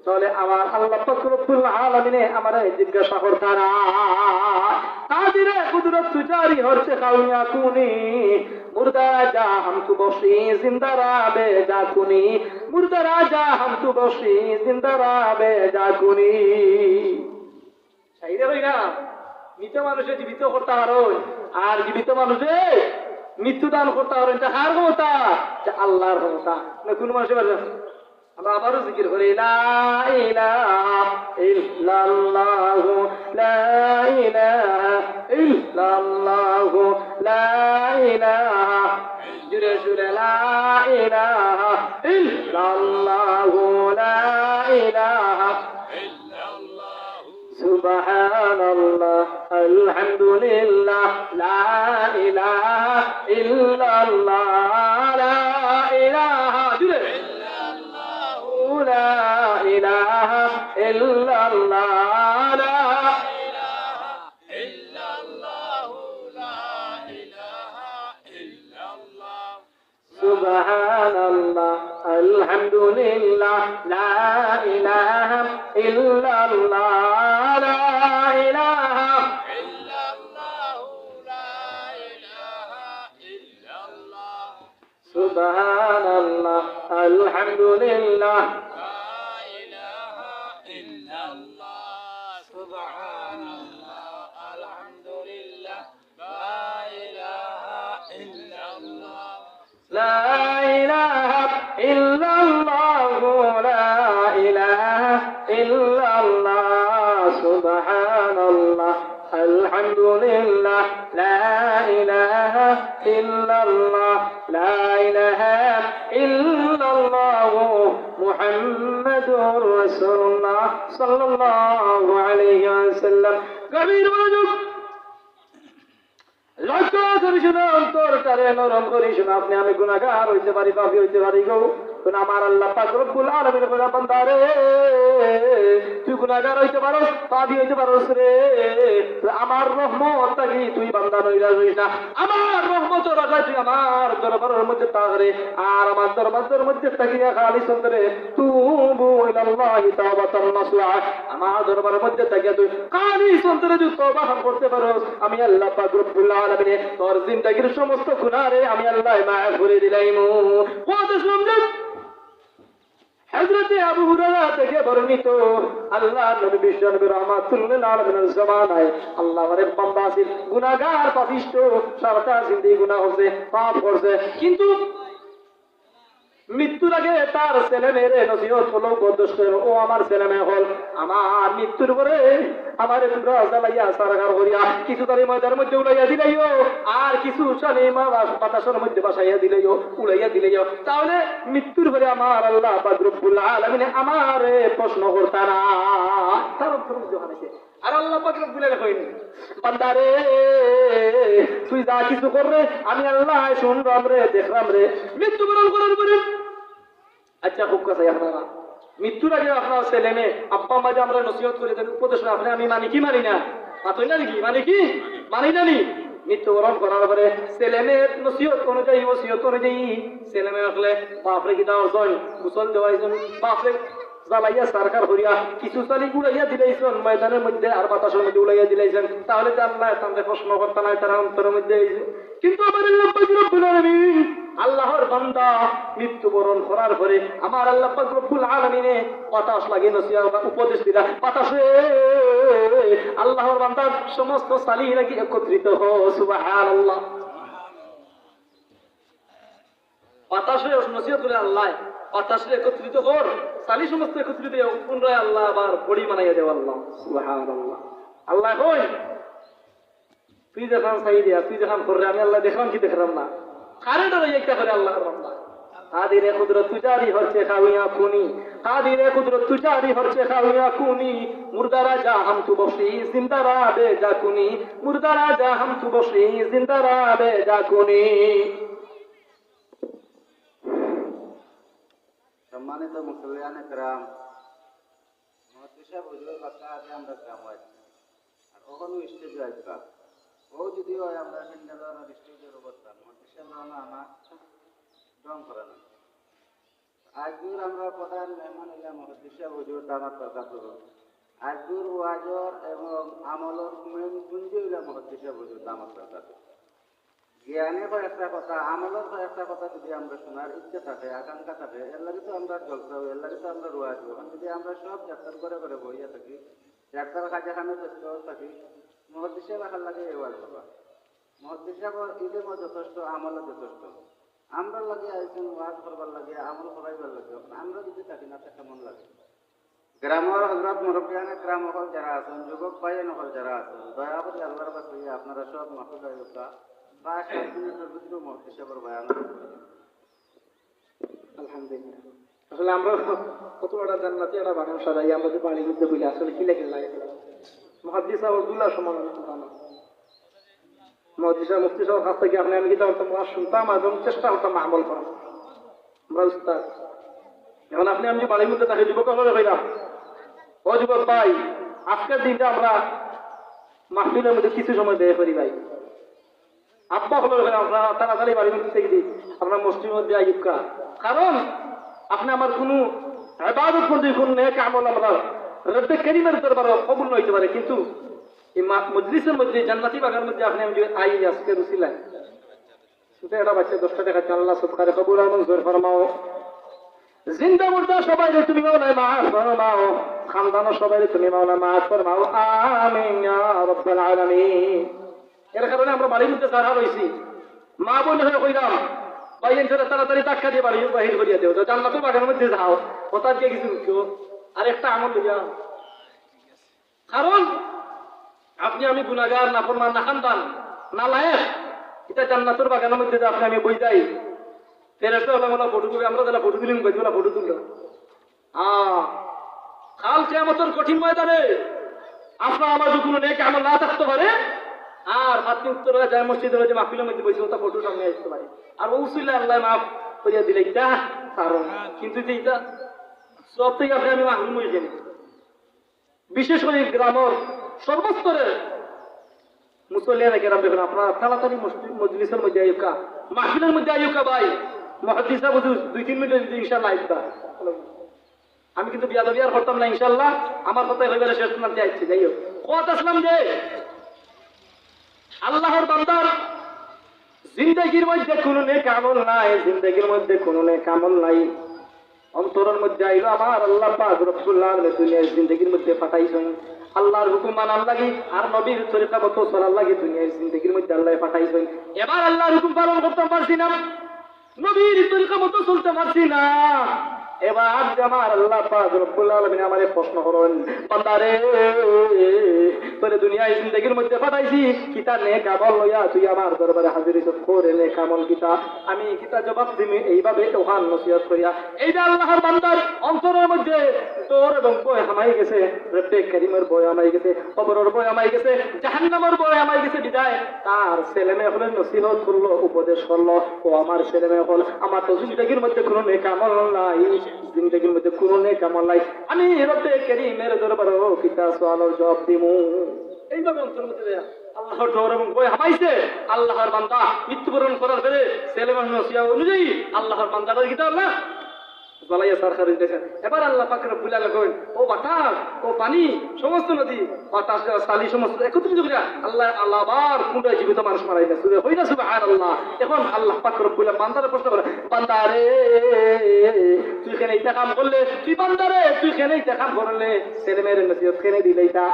তাহলে আমার আল্লাহ পাক রব্বুল আলামিনে আমারে জিজ্ঞাসা করতারা কাদিরে কুদরত তুজারি হরছে কাউয়া কুনি মুর্দা রাজা হাম তু বসি জিন্দা রাবে যা কুনি, মুর্দা রাজা হাম তু বসি জিন্দা রাবে যা কুনি। সাইরে হই না, মৃত মানুষে জীবিত করতে পারেন, আর জীবিত মানুষে মৃত্যু দান করতে পারেন, এটা কার ক্ষমতা? আল্লাহর ক্ষমতা। না কোন মানুষের পারবেন? আমরা আবারও জিকির করি, লা ইলাহা ইল্লাল্লাহু লা ইলাহা ইল্লাল্লাহু লা ইলাহা, জুরে জুরে লা ইলাহা ইল্লাল্লাহু লা ইলাহা সুবহানাল্লাহ আলহামদুলিল্লাহ লা ইলাহা ইল্লাল্লাহ লা ইলাহা জুরে লা ইলাহা ইল্লাল্লাহ লা ইলাহা ইল্লাল্লাহ লা ইলাহা ইল্লাল্লাহ সুবহানাল্লাহ আলহামদুলিল্লাহ লা ইলাহা ইল্লাল্লাহ লা ইলাহা ইল্লাল্লাহ লা ইলাহা ইল্লাল্লাহ সুবহানাল্লাহ আলহামদুলিল্লাহ لا إله إلا الله لا إله إلا الله سبحان الله الحمد لله لا إله إلا الله لا إله إلا الله محمد رسول الله صلى الله عليه وسلم كبير ونجم লক্ষ্য করিস না, অন্তর তারে নরম করিস না। আপনি আমি গুনাহগার হইতে পারি, পাপী হইতে পারি গো, কিন্তু আমার আল্লাহ পাক রব্বুল আলামিন বলে, বান্দারে তুই গুনাহগার হইতে পারস, পাপী হইতে পারস রে, আমার রহমত থাকি তুই বান্দা নইরা রইস না। আমার রহমত রাখা তুই আমার দরবারের মধ্যে থাক রে, আর আমার দরবারের মধ্যে থাকিয়া খালি সুন্দরে তুবু ইলাল্লাহি তাওবাতান নাসুহা, আমার দরবারের মধ্যে থাকিয়া তুই খালি সুন্দরে তুই তওবা করতে পারস, আমি আল্লাহ পাক রব্বুল আলামিন তোর জিন্দেগীর সমস্ত গুনাহরে আমি আল্লাহ মাফ করে দিলাইমু। কত সুন্দর হযরত আবু হুরায়রা থেকে বর্ণিত, আল্লাহর নবী বিশ্বনবী রাহমাতুল্লিল আলামিনের জামানায় আল্লাহর বান্দা ছিল গুনাহগার, পাপিষ্ট, সারাটা জিন্দেগি গুনাহ করছে, পাপ করছে, কিন্তু মৃত্যুর আগে তার ছেলে মেয়েরে নসিহত হলো, উপদেশ করল, ও আমার ছেলে মেয়ে হল, আমার মৃত্যুর পরে আমার তোমরা জ্বালাইয়া সারাগার করিয়া কিছু তারি ময়দার মধ্যে উড়াইয়া দিলাইও, আর কিছু সালিমা বাতাসের মধ্যে বাসাইয়া দিলাইও, উড়াইয়া দিলাইও, তাহলে মৃত্যুর পরে আমার আল্লাহ পাক রব্বুল আলামিন আমারে প্রশ্ন করতা না। তার উত্তর হানাইছে, আর আল্লাহ পাক রব্বুল আলামিন কইনি, বান্দারে তুই যা কিছু করবে আমি আল্লাহ শুনলাম রে, দেখলাম রে। মৃত্যুবরণ করার পরে আচ্ছা খুব কথা, আপনারা মৃত্যুর আগে আপনার ছেলে মেয়ে আব্বা মা যে আমরা নসিহত করে দেন, উপদেশ না, আপনি আমি মানি কি মানি না? মাতই না নাকি? মানে কি মানি জানি? মৃত্যুবরণ করার পরে ছেলে মেয়ের নসিহত অনুযায়ী, ওসিয়ত অনুযায়ী ছেলে মেয়ে আসলে বাপরে কি দেওয়ার জন্য মুসল দেওয়াইজন, বাপরে জ্বালাইয়া সরকার করিয়া কিছু চালি উড়াইয়া দিলাইছেন ময়দানের মধ্যে, আর বাতাসের মধ্যে উড়াইয়া দিলাইছেন, তাহলে তো আল্লাহ তাদের প্রশ্ন করতে নাই, তারা অন্তরের মধ্যে কিন্তু আমার আল্লাহ পাক রব্বুল আলামিন আল্লাহর বান্দা মৃত্যুবরণ করার পরে আমার আল্লাহ পাক রব্বুল আলামিনে বাতাস লাগিয়ে নসিহত উপদেশ দিলা, বাতাসে আল্লাহর বান্দার সমস্ত সালিহ নাকি একত্রিত হো, সুবহানাল্লাহ। বাতাসে নসিহত করে আল্লাহ বাতাসে একত্রিত কর, সালি সমস্ত একত্রিত পুনরায় আল্লাহ আবার বড়ি বানাইয়া দেব, আল্লাহ সুবহানাল্লাহ। আল্লাহ কই তুই দেখান সাই দিয়া, তুই দেখান করে আমি আল্লাহ দেখলাম কি দেখলাম না, কারেন্ট হয়ে একটা করে আল্লাহর বান্দা কাদিরে কুদরত তুজারি হচ্ছে খাওয়া কুনি কাদিরে কুদরত তুজারি হচ্ছে খাওয়া কুনি মুর্দারা যা হাম তু বসি জিন্দারা বে যা কুনি মুর্দারা যা হাম তু বসি জিন্দারা বে যা কুনি। সম্মানিত মুসলিয়ানে کرام মহাতিশা বুঝলে কথা আছে আমরা গ্রাম আছি আর ওখানে স্টেজ আইকা ও যদি হয় আমরা সিন্ডালার স্টেজের অবস্থান মহাতিশা না আমার ডং করা না আজকের আমরা প্রধান মেহমান হইলাম মহাতিশা বুঝুর দামাত বরকাতুহ আজকের ওয়াজর এবং আমলর মেন পুঞ্জি হইলাম মহাতিশা বুঝুর দামাত বরকাতুহ জ্ঞানে কয়েকটা কথা আমলের কয়েকটা কথা যদি আমরা শোনার ইচ্ছে থাকে আকাঙ্ক্ষা থাকে এর লাগে তো আমরা জলসা এর লাগে তো আমরা রোয়া দিব যদি আমরা সব যাত্রার করে করে বইয়া থাকি যাত্রার কাজেখানে ব্যস্ত থাকি মহাদিসে রাখার লাগে এ ওয়াজ করবা মহাদিসে ইলেমও যথেষ্ট আমলও যথেষ্ট আমরা লাগে আইসেন ওয়াজ করবার লাগে আমল করাইবার লাগে আমরা যদি থাকি না তা কেমন লাগে গ্রামের হজরত মুরব্বিয়ানে গ্রাম হল যারা আছেন যুবক ভাই নহল যারা আছেন দয়া করে আল্লাহর কাছে আপনারা সব মাহফিল আয়োগা আলহামদুলিল্লাহ আসলে আমরা কত বড় জান্নাতি একটা বাগান সাজাই আমরা যে বাড়ির মধ্যে বলি আসলে কি লেগে লাগে মুহাদ্দিস আব্দুল্লাহ সমান মুহাদ্দিস মুফতি সাহেব কাছ থেকে আপনি আমি কি তোমরা শুনতাম এবং চেষ্টা করতাম আমল করা আমরা উস্তাদ এখন আপনি আমি বাড়ির মধ্যে তাকে যুবক হলে হইলাম ও যুবক ভাই আজকের দিনটা আমরা মাহফিলের মধ্যে কিছু সময় ব্যয় করি ভাই আব্বা হলো আমরা তাড়াতাড়ি বাড়ির মধ্যে থেকে দিই আপনার মসজিদের মধ্যে আইকা কারণ আপনি আমার কোনো ইবাদত করতে কোন নেক আমল আমরা রব্বে কারীমের দরবারে কবুল হইতে পারে কিন্তু এই মজলিসের মধ্যে জান্নাতি বাগানের মধ্যে আপনি আমি আই আজকে রুসিলায় শুধু এটা বাচ্চা 10 টাকা আল্লাহ সবকারে কবুল আর মঞ্জুর ফরমাও জিন্দা মুর্দা সবাই তুমি মাওলা মাফ ফরমাও খানদানো সবাই তুমি মাওলা মাফ ফরমাও আমিন ইয়া রাব্বাল আলামিন। এর কারণে আমরা বাড়ির মধ্যে সারা রয়েছি মা বোন হয়ে কইলাম বাইন ছেড়ে তাড়াতাড়ি টাকা দিয়ে বাড়ি বাহির করিয়া দেও তো জান্নাতের বাগানের মধ্যে যাও কোথা দিয়ে কিছু কেউ আর একটা আমল লইয়া কারণ আপনি আমি গুনাহগার নাফরমান না খানদান না লায়েক এটা জান্নাতের বাগানের মধ্যে আপনি আমি বই যাই ফেরেশতা হলাম ফটো তুলে আমরা যারা ফটো তুলিম কই ফটো তুললো কাল কিয়ামতের কঠিন ময়দানে আপনার আমার যদি কোনো নেক আমল না থাকতে পারে আর আপনি উত্তর হয়ে যায় মসজিদে যে মাহফিলের মধ্যে বসে ওটা ফটো সামনে আসতে পারে আর উসিলা আল্লাহ মাফ করিয়া দিলে এটা কারণ কিন্তু যে এটা সব থেকে আপনি আমি মাহরুম হয়ে যাই বিশেষ করে গ্রামের সর্বস্তরের মুসল্লিয়ানা গ্রাম দেখুন আপনারা তাড়াতাড়ি মজলিসের মধ্যে আইকা মাহফিলের মধ্যে আইকা ভাই মুহাদ্দিস সাহেব 2-3 মিনিট ইনশাআল্লাহ আইবা আমি কিন্তু বিয়াদবি আর করতাম না ইনশাআল্লাহ আমার কথাই হইবারে শেষ করতে আইছি যাই হোক কথা আসলাম যে আল্লাহর বান্দার জিন্দেগির মধ্যে কোনো নেক আমল নাই জিন্দেগির মধ্যে কোনো নেক আমল নাই অন্তরের মধ্যে আইলো আমার আল্লাহ পাক রব্বুল আলামিন দুনিয়ার জিন্দেগির মধ্যে পাঠাইছেন আল্লাহর হুকুম মানার লাগি আর নবীর তরিকা মতো চলার লাগি দুনিয়ার জিন্দেগির মধ্যে আল্লাহ পাঠাইছেন এবার আল্লাহর হুকুম পালন করতে পারছি না নবীর তরিকা মতো চলতে পারছি না এবার আমার আল্লাহ পাক রব্বুল আলামিন আমারে প্রশ্ন করেন বান্দারে তোরে দুনিয়ায় জিন্দেগির মধ্যে পাঠাইছি কিতা নেক আমল লইয়া তুই আমার দরবারে হাজির হইছ করে নেক আমল কিতা আমি কিতা জবাব দিমি এইভাবে ওহান নসিহত করিয়া এইটা আল্লাহর বান্দার অন্তরের মধ্যে তোর এবং বয় হামাই গেছে রব্বে কারীমের বয় হামাই গেছে কবরের বয় হামাই গেছে জাহান্নামের বয় হামাই গেছে বিদায় তার ছেলে মেয়ে হলেন নসিহত করলো উপদেশ করলো ও আমার ছেলে মেয়ে হল আমার তো জিন্দেগির মধ্যে কোনো নেক আমল নাই জিন্দেগির মধ্যে কোনো নেক আমল নাই আমি রব্বে কারীমের দরবারে কিতা সওয়ালের জবাব দিমু এইভাবে অন্তর মধ্যে আল্লাহর ডর এবং ভয় হামাইছে আল্লাহর বান্দা মৃত্যুবরণ করার পরে ছেলে মানুষ নসিহত অনুযায়ী আল্লাহর বান্দাটা কিতা আল্লাহ বলাইয়া সরকার দিয়েছেন এবার আল্লাহ পাক রব্বুল আলামিন কইন ও বাতাস ও পানি সমস্ত নদী বাতাস সালি সমস্ত একত্রিত করে আল্লাহ আবার কুঁড়ায় জীবিত মানুষ মারাইছে সুরে হইনা সুবহানাল্লাহ এখন আল্লাহ পাক রব্বুল আলামিন বান্দার প্রশ্ন করে বান্দারে তুই কেন এইটা কাম করলে তুই বান্দারে তুই কেন এইটা কাম করলে ছেলে মেয়ের নসিহত কেন দিলে এটা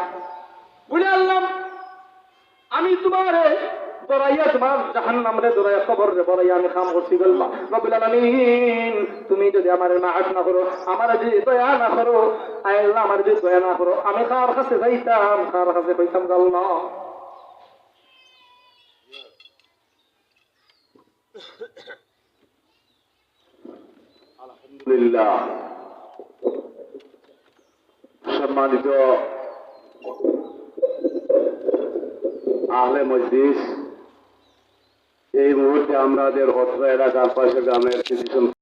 বলে আল্লাহ আমি তোমারে দরাইয়া তোমার জাহান্নামে দরাইয়া কবরে বরাইয়া আমি কাম করছি আল্লাহ রব্বুল আলামিন তুমি যদি আমার মাফ না করো আমার যদি দয়া না করো আল্লাহ আমার যদি দয়া না করো আমি কার কাছে যাইতাম কার কাছে কইতাম আল্লাহ আলহামদুলিল্লাহ। সম্মানিত আহলে মজলিস, এই মুহূর্তে আমাদের অত্র এলাকার পাশে গ্রামের কিছু